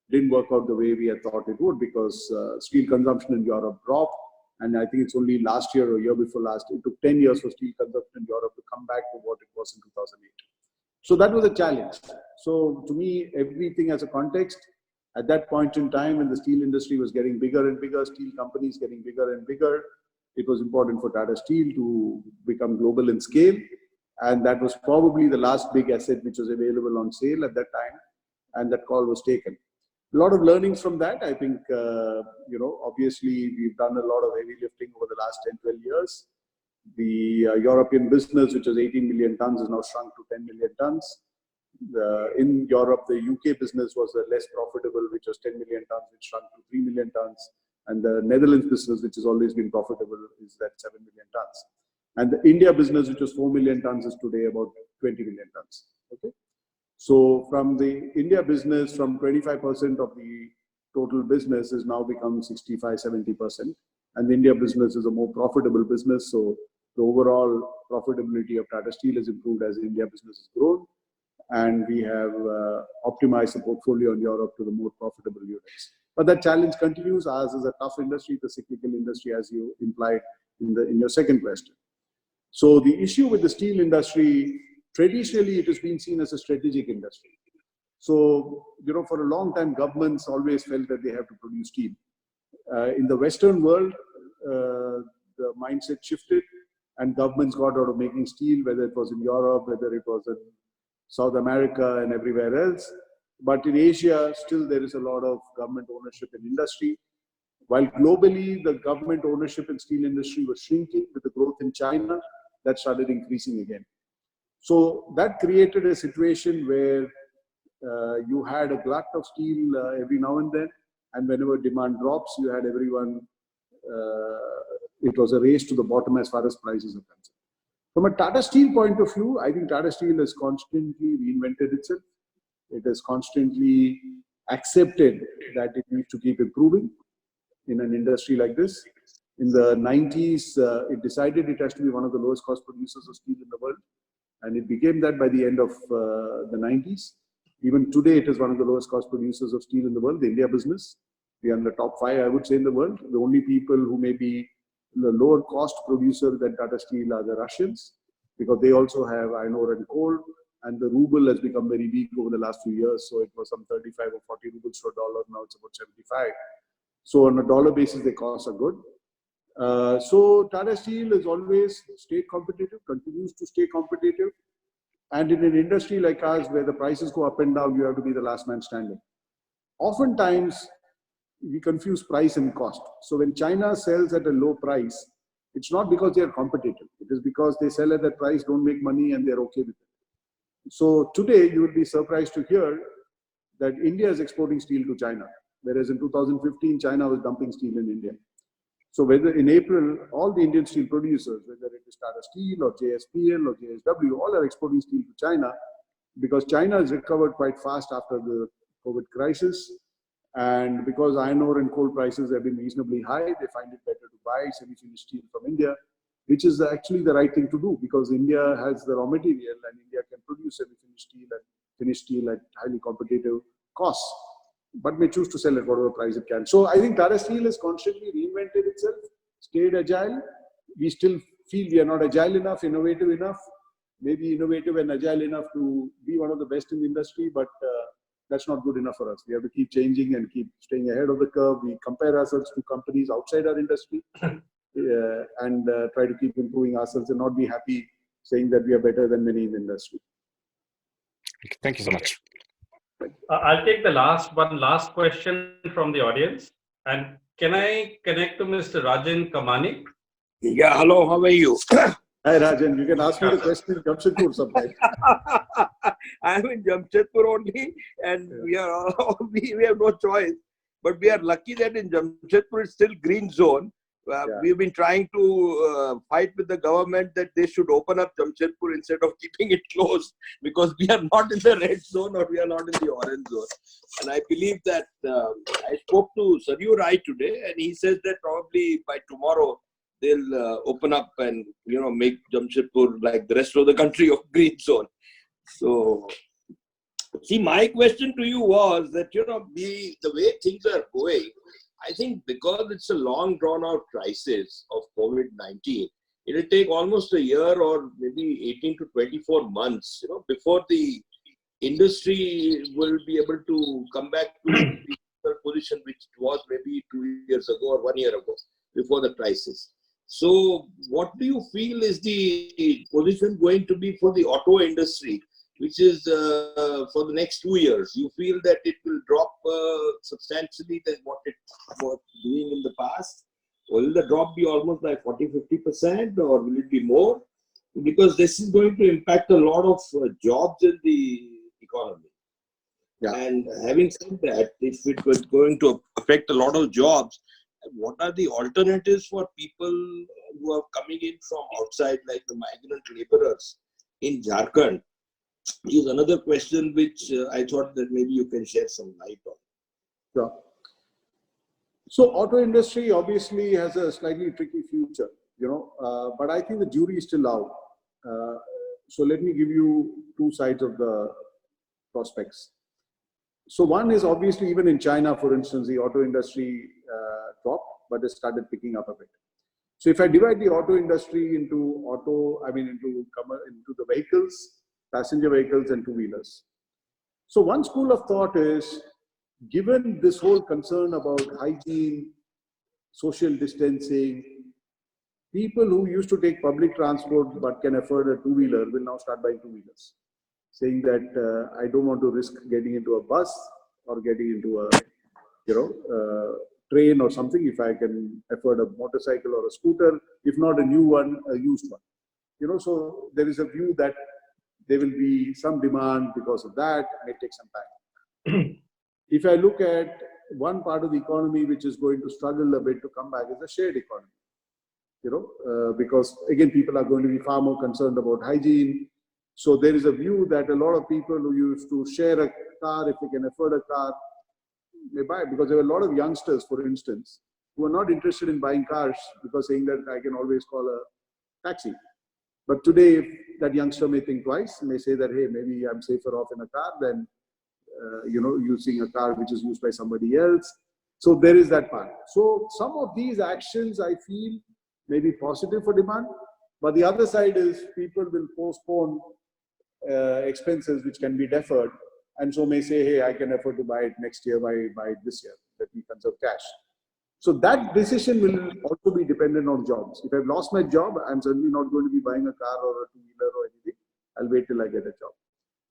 didn't work out the way we had thought it would, because steel consumption in Europe dropped. And I think it's only last year or year before last, it took 10 years for steel consumption in Europe to come back to what it was in 2008. So that was a challenge. So to me, everything has a context. At that point in time, when the steel industry was getting bigger and bigger, steel companies getting bigger and bigger, it was important for Tata Steel to become global in scale. And that was probably the last big asset which was available on sale at that time. And that call was taken. A lot of learnings from that. I think, obviously we've done a lot of heavy lifting over the last 10, 12 years. The European business, which was 18 million tons, is now shrunk to 10 million tons. In Europe, the UK business was less profitable, which was 10 million tons, which shrunk to 3 million tons. And the Netherlands business, which has always been profitable, is at 7 million tons. And the India business, which was 4 million tons, is today about 20 million tons. Okay. So from the India business, from 25% of the total business has now become 65, 70%. And the India business is a more profitable business. So the overall profitability of Tata Steel has improved as the India business has grown. And we have optimized the portfolio in Europe to the more profitable units. But that challenge continues. Ours is a tough industry, the cyclical industry, as you implied in your second question. So the issue with the steel industry, traditionally, it has been seen as a strategic industry. So, for a long time, governments always felt that they have to produce steel. In the Western world, the mindset shifted and governments got out of making steel, whether it was in Europe, whether it was in South America and everywhere else. But in Asia, still there is a lot of government ownership in industry. While globally, the government ownership in steel industry was shrinking with the growth in China, that started increasing again. So that created a situation where you had a glut of steel every now and then, and whenever demand drops, you had everyone, it was a race to the bottom as far as prices are concerned. From a Tata Steel point of view, I think Tata Steel has constantly reinvented itself. It has constantly accepted that it needs to keep improving in an industry like this. In the 90s, it decided it has to be one of the lowest cost producers of steel in the world. And it became that by the end of the 90s. Even today, it is one of the lowest cost producers of steel in the world, the India business. We are in the top 5, I would say, in the world. The only people who may be the lower cost producer than Tata Steel are the Russians, because they also have iron ore and coal. And the ruble has become very weak over the last few years. So it was some 35 or 40 rubles to a dollar. Now it's about 75. So on a dollar basis, the costs are good. So Tata Steel has always stayed competitive, continues to stay competitive. And in an industry like ours, where the prices go up and down, you have to be the last man standing. Oftentimes, we confuse price and cost. So when China sells at a low price, it's not because they are competitive. It is because they sell at that price, don't make money, and they're okay with it. So today, you will be surprised to hear that India is exporting steel to China, whereas in 2015, China was dumping steel in India. So whether in April, all the Indian steel producers, whether it is Tata Steel or JSPL or JSW, all are exporting steel to China, because China has recovered quite fast after the COVID crisis. And because iron ore and coal prices have been reasonably high, they find it better to buy semi-finished steel from India, which is actually the right thing to do, because India has the raw material and India can produce semi-finished steel and finished steel at highly competitive costs, but may choose to sell at whatever price it can. So I think Tata Steel has constantly reinvented itself, stayed agile. We still feel we are not agile enough, innovative enough, maybe innovative and agile enough to be one of the best in the industry, but that's not good enough for us. We have to keep changing and keep staying ahead of the curve. We compare ourselves to companies outside our industry and try to keep improving ourselves and not be happy saying that we are better than many in the industry. Thank you so much. I'll take the last question from the audience. And can I connect to Mr. Rajan Kamani? Yeah, hello, how are you? Hi Rajan, you can ask me the question in Jamshedpur sometime. I'm in Jamshedpur only, and we have no choice. But we are lucky that in Jamshedpur it's still green zone. We've been trying to fight with the government that they should open up Jamshedpur instead of keeping it closed, because we are not in the red zone or we are not in the orange zone. And I believe that I spoke to Saryu Rai today, and he says that probably by tomorrow they'll open up and make Jamshedpur like the rest of the country of green zone. So, see, my question to you was that the way things are going, I think because it's a long drawn out crisis of COVID-19, it will take almost a year or maybe 18 to 24 months, before the industry will be able to come back to the position which it was maybe 2 years ago or 1 year ago before the crisis. So what do you feel is the position going to be for the auto industry, which is for the next 2 years? You feel that it will drop substantially than what it was doing in the past? Or will the drop be almost like 40-50%, or will it be more? Because this is going to impact a lot of jobs in the economy. Yeah. And having said that, if it was going to affect a lot of jobs, what are the alternatives for people who are coming in from outside, like the migrant laborers in Jharkhand? Is another question which I thought that maybe you can share some light on. Sure. So auto industry obviously has a slightly tricky future, but I think the jury is still out. So let me give you two sides of the prospects. So one is obviously even in China, for instance, the auto industry dropped, but it started picking up a bit. So if I divide the auto industry into the vehicles, passenger vehicles and two-wheelers. So one school of thought is, given this whole concern about hygiene, social distancing, people who used to take public transport but can afford a two-wheeler will now start buying two-wheelers, saying that I don't want to risk getting into a bus or getting into a train or something if I can afford a motorcycle or a scooter, if not a new one, a used one. So there is a view that there will be some demand because of that. It may take some time. If I look at one part of the economy which is going to struggle a bit to come back is the shared economy. Because again, people are going to be far more concerned about hygiene. So there is a view that a lot of people who used to share a car, if they can afford a car, may buy, because there were a lot of youngsters, for instance, who are not interested in buying cars because saying that I can always call a taxi. But today, that youngster may think twice, may say that, hey, maybe I'm safer off in a car than, using a car which is used by somebody else. So there is that part. So some of these actions I feel may be positive for demand, but the other side is people will postpone expenses which can be deferred, and so may say, hey, I can afford to buy it next year, buy it this year, let me conserve cash. So that decision will also be dependent on jobs. If I've lost my job, I'm certainly not going to be buying a car or a two-wheeler or anything. I'll wait till I get a job.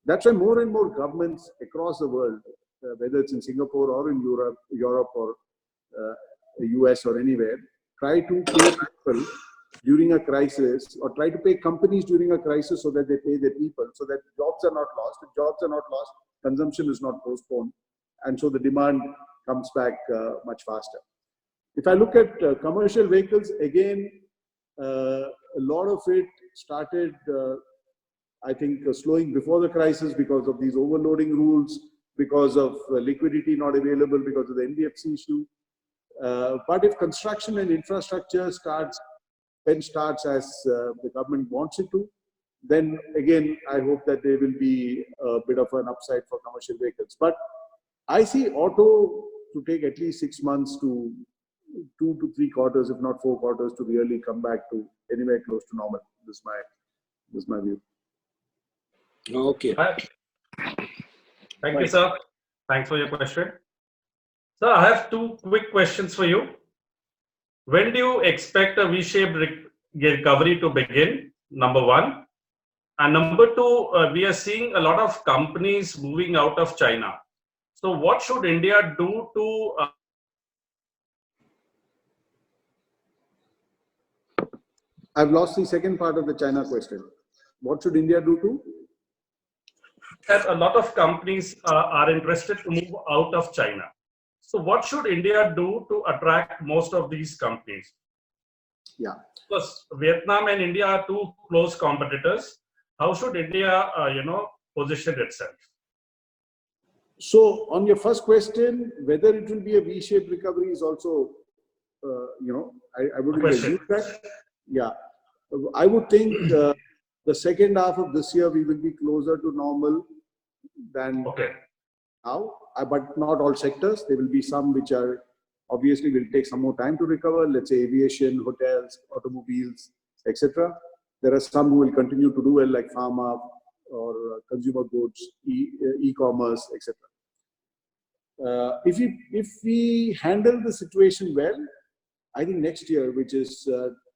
That's why more and more governments across the world, whether it's in Singapore or in Europe or the US or anywhere, try to pay people during a crisis, or try to pay companies during a crisis so that they pay their people, so that jobs are not lost. If jobs are not lost, consumption is not postponed, and so the demand comes back much faster. If I look at commercial vehicles, again, a lot of it started, I think, slowing before the crisis because of these overloading rules, because of liquidity not available, because of the NBFC issue. But if construction and infrastructure starts as the government wants it to, then again, I hope that there will be a bit of an upside for commercial vehicles. But I see auto to take at least 6 months to 2 to 3 quarters, if not 4 quarters, to really come back to anywhere close to normal. This is my view. Okay. Thank you, sir. Thanks for your question. Sir, I have 2 quick questions for you. When do you expect a V-shaped recovery to begin? Number 1. And number 2, we are seeing a lot of companies moving out of China. So what should India do to I've lost the second part of the China question. What should India do to? that a lot of companies are interested to move out of China. So what should India do to attract most of these companies? Yeah. Because Vietnam and India are 2 close competitors. How should India, position itself? So on your first question, whether it will be a V-shaped recovery is also, I wouldn't assume that. Yeah. I would think the second half of this year, we will be closer to normal than now, but not all sectors. There will be some which are obviously will take some more time to recover. Let's say aviation, hotels, automobiles, etc. There are some who will continue to do well, like pharma or consumer goods, e-commerce, etc. If we handle the situation well, I think next year, which is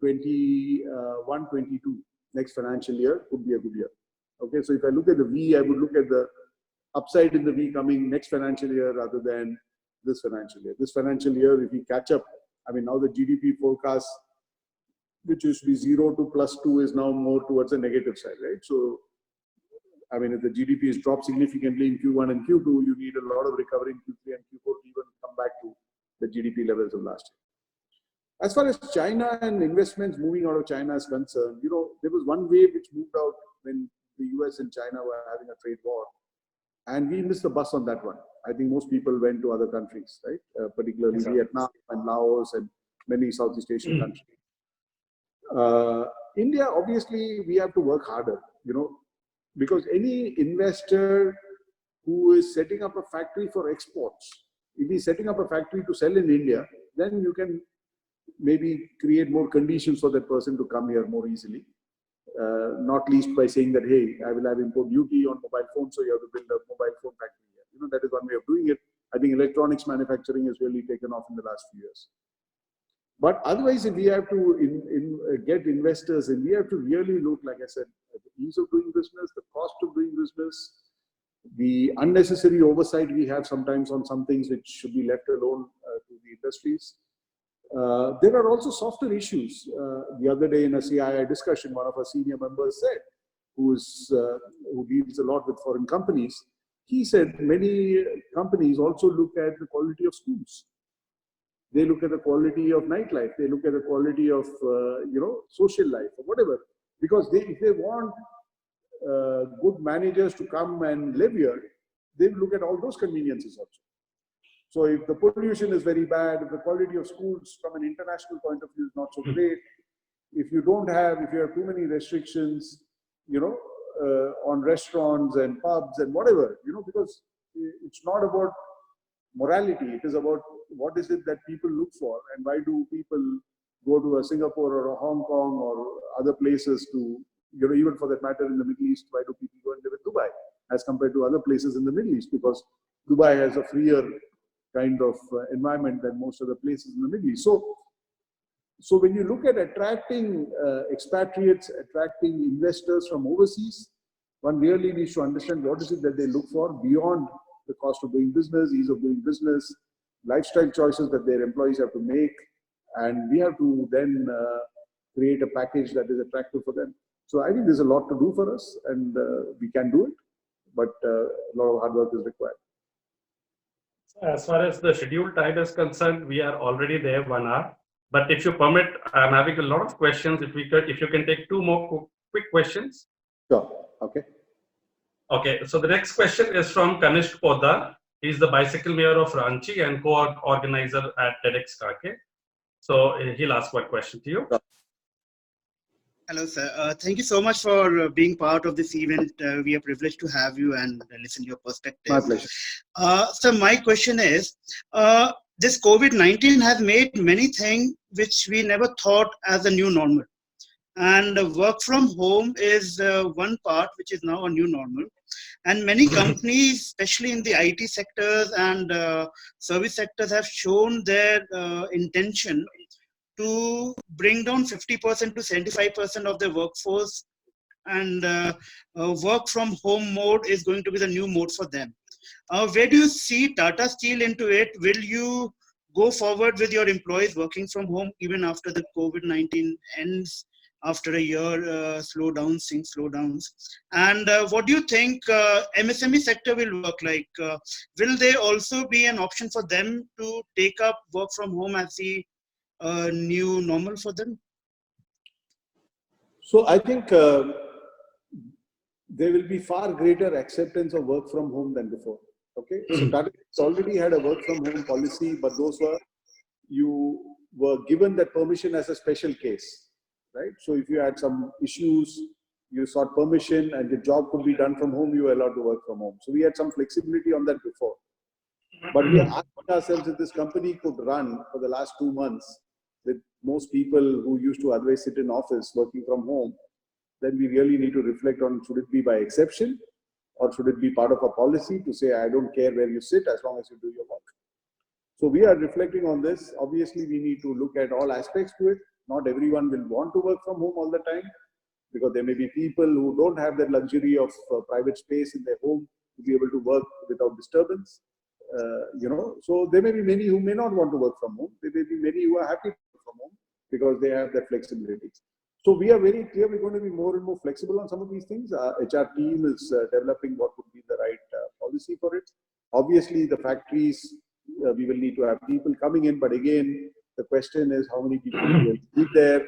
21-22, next financial year, could be a good year. Okay, so if I look at the V, I would look at the upside in the V coming next financial year rather than this financial year. This financial year, if we catch up, I mean, now the GDP forecast, which used to be 0 to +2, is now more towards the negative side, right? So, I mean, if the GDP has dropped significantly in Q1 and Q2, you need a lot of recovery in Q3 and Q4 to even come back to the GDP levels of last year. As far as China and investments moving out of China is concerned, there was one wave which moved out when the US and China were having a trade war. And we missed the bus on that one. I think most people went to other countries, right? Particularly Vietnam and Laos and many Southeast Asian countries. India, obviously, we have to work harder, because any investor who is setting up a factory for exports, if he's setting up a factory to sell in India, then you can maybe create more conditions for that person to come here more easily. Not least by saying that, hey, I will have import duty on mobile phones, so you have to build a mobile phone factory here. That is one way of doing it. I think electronics manufacturing has really taken off in the last few years. But otherwise, if we have to get investors in, we have to really look, like I said, at the ease of doing business, the cost of doing business, the unnecessary oversight we have sometimes on some things which should be left alone to the industries. There are also softer issues. The other day in a CII discussion, one of our senior members said, who deals a lot with foreign companies, he said many companies also look at the quality of schools. They look at the quality of nightlife. They look at the quality of social life or whatever. Because if they want good managers to come and live here, they look at all those conveniences also. So if the pollution is very bad, if the quality of schools from an international point of view is not so great, if you have too many restrictions, on restaurants and pubs and whatever, because it's not about morality, it is about what is it that people look for and why do people go to a Singapore or a Hong Kong or other places to, even for that matter in the Middle East, why do people go and live in Dubai as compared to other places in the Middle East? Because Dubai has a freer kind of environment than most of the places in the Middle East. So when you look at attracting expatriates, attracting investors from overseas, one really needs to understand what is it that they look for beyond the cost of doing business, ease of doing business, lifestyle choices that their employees have to make. And we have to then create a package that is attractive for them. So I think there's a lot to do for us and we can do it, but a lot of hard work is required. As far as the scheduled time is concerned, we are already there 1 hour. But if you permit, I'm having a lot of questions. If you can take 2 more quick questions. Sure. Okay. Okay. So the next question is from Kanishk Poddar. He's the bicycle mayor of Ranchi and co-organizer at TEDx Kake. So he'll ask one question to you. Hello, sir. Thank you so much for being part of this event. We are privileged to have you and listen to your perspective. My pleasure. So my question is, this COVID-19 has made many things which we never thought as a new normal. And work from home is one part which is now a new normal. And many companies, especially in the IT sectors and service sectors, have shown their intention to bring down 50% to 75% of their workforce, and work from home mode is going to be the new mode for them. Where do you see Tata Steel into it? Will you go forward with your employees working from home even after the COVID-19 ends, after a year slowdowns, things slowdowns? And what do you think MSME sector will work like? Will there also be an option for them to take up work from home as the new normal for them? So I think there will be far greater acceptance of work from home than before. Okay, so Tata already had a work from home policy, but those were, you were given that permission as a special case, right? So if you had some issues, you sought permission and the job could be done from home, you were allowed to work from home. So we had some flexibility on that before. But we are asking ourselves if this company could run for the last 2 months with most people who used to otherwise sit in office working from home, then we really need to reflect on, should it be by exception or should it be part of a policy to say, I don't care where you sit as long as you do your work. So we are reflecting on this. Obviously, we need to look at all aspects to it. Not everyone will want to work from home all the time, because there may be people who don't have that luxury of private space in their home to be able to work without disturbance. So there may be many who may not want to work from home. There may be many who are happy to work from home because they have that flexibility. So we are very clear we're going to be more and more flexible on some of these things. Our HR team is developing what would be the right policy for it. Obviously, the factories, we will need to have people coming in, but again, the question is how many people will be there?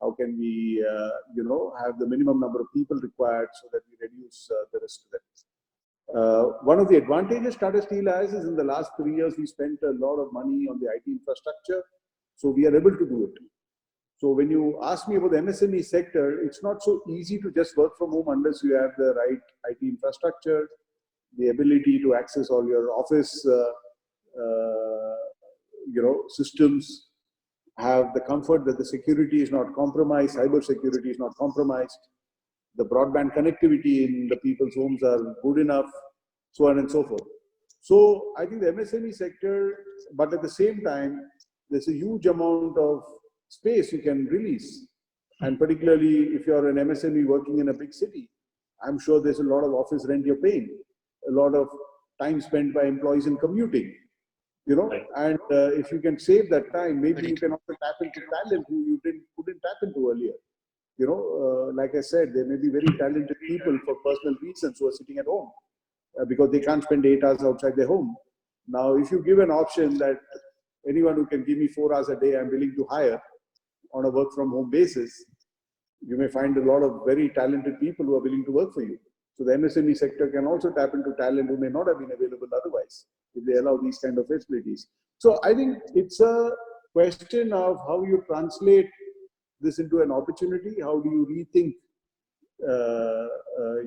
How can we, have the minimum number of people required so that we reduce the risk to them. One of the advantages Tata Steel has is in the last 3 years, we spent a lot of money on the IT infrastructure. So we are able to do it. So when you ask me about the MSME sector, it's not so easy to just work from home unless you have the right IT infrastructure, the ability to access all your office, systems, have the comfort that the security is not compromised, cyber security is not compromised, the broadband connectivity in the people's homes are good enough, so on and so forth. So I think the MSME sector, but at the same time, there's a huge amount of space you can release. And particularly if you're an MSME working in a big city, I'm sure there's a lot of office rent you're paying, a lot of time spent by employees in commuting, and if you can save that time, maybe you can also tap into talent who you couldn't tap into earlier. Like I said, there may be very talented people for personal reasons who are sitting at home because they can't spend 8 hours outside their home. Now, if you give an option that anyone who can give me 4 hours a day, I'm willing to hire on a work from home basis, you may find a lot of very talented people who are willing to work for you. So the MSME sector can also tap into talent who may not have been available otherwise if they allow these kind of facilities. So I think it's a question of how you translate this into an opportunity. How do you rethink,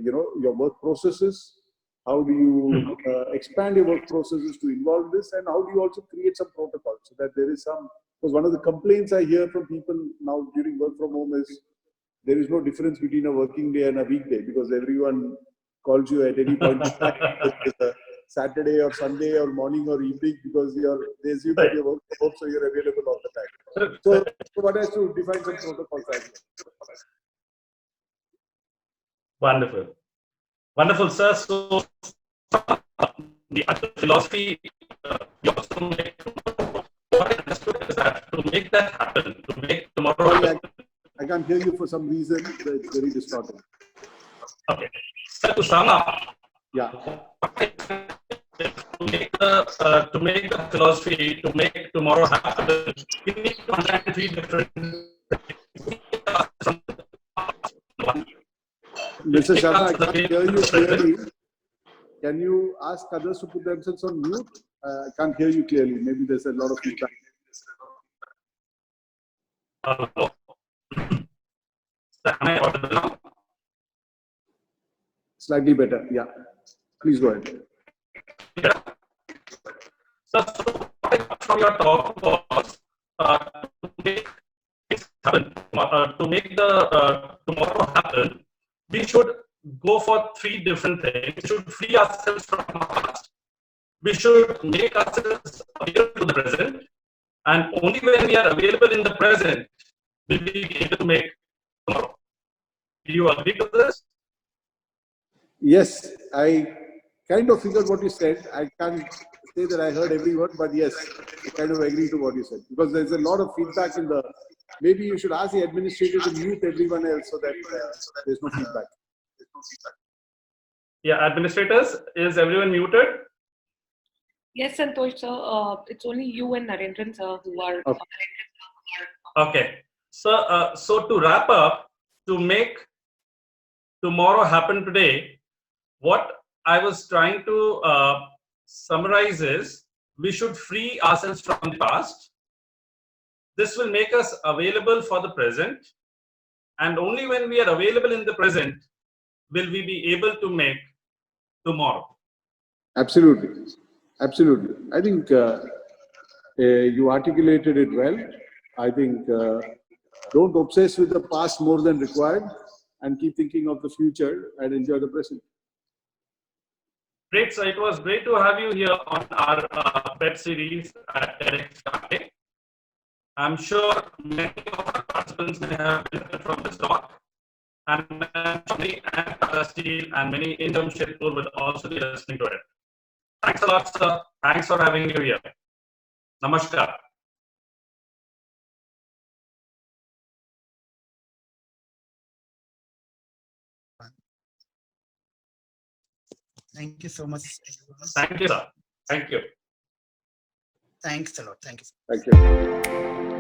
your work processes? How do you expand your work processes to involve this? And how do you also create some protocols so that there is some, because one of the complaints I hear from people now during work from home is there is no difference between a working day and a weekday because everyone calls you at any point in time. Saturday or Sunday or morning or evening because they assume that you work from home, so you're available all the time. So one has to define some protocols as well. Wonderful. Wonderful, sir. So the other philosophy you also make, what I understood is that to make that happen, to make tomorrow. I can't hear you for some reason. It's very distorted. Okay. So to sum up, yeah. To make the philosophy, to make tomorrow happen, we need to understand 3 different. Mr. Sharma, I can't hear you clearly. Can you ask others to put themselves on mute? I can't hear you clearly. Maybe there's a lot of feedback. Am I audible now? Slightly better, yeah. Please go ahead. Yeah. So from your talk was to make things happen, to make the tomorrow happen. We should go for three different things. We should free ourselves from the past. We should make ourselves available to the present. And only when we are available in the present will we be able to make tomorrow. Do you agree to this? Yes, I kind of figured what you said. I can't say that I heard every word, but yes, I kind of agree to what you said. Because there's a lot of feedback in the... Maybe you should ask the administrator to mute everyone else so that there's no feedback. Yeah, administrators, is everyone muted? Yes, Santosh sir. It's only you and Narendran sir who are. Okay. Okay. So to wrap up, to make tomorrow happen today, what I was trying to summarize is we should free ourselves from the past. This will make us available for the present. And only when we are available in the present will we be able to make tomorrow. Absolutely. Absolutely. I think you articulated it well. I think don't obsess with the past more than required and keep thinking of the future and enjoy the present. Great, so it was great to have you here on our PET series at TEDx Cafe. I'm sure many of our participants may have benefited from this talk, and Shani and Tata Steel and many in Jamshedpur will also be listening to it. Thanks a lot, sir. Thanks for having you here. Namaskar. Thank you so much. Thank you, sir. Thank you. Thanks a lot. Thank you. Thank you.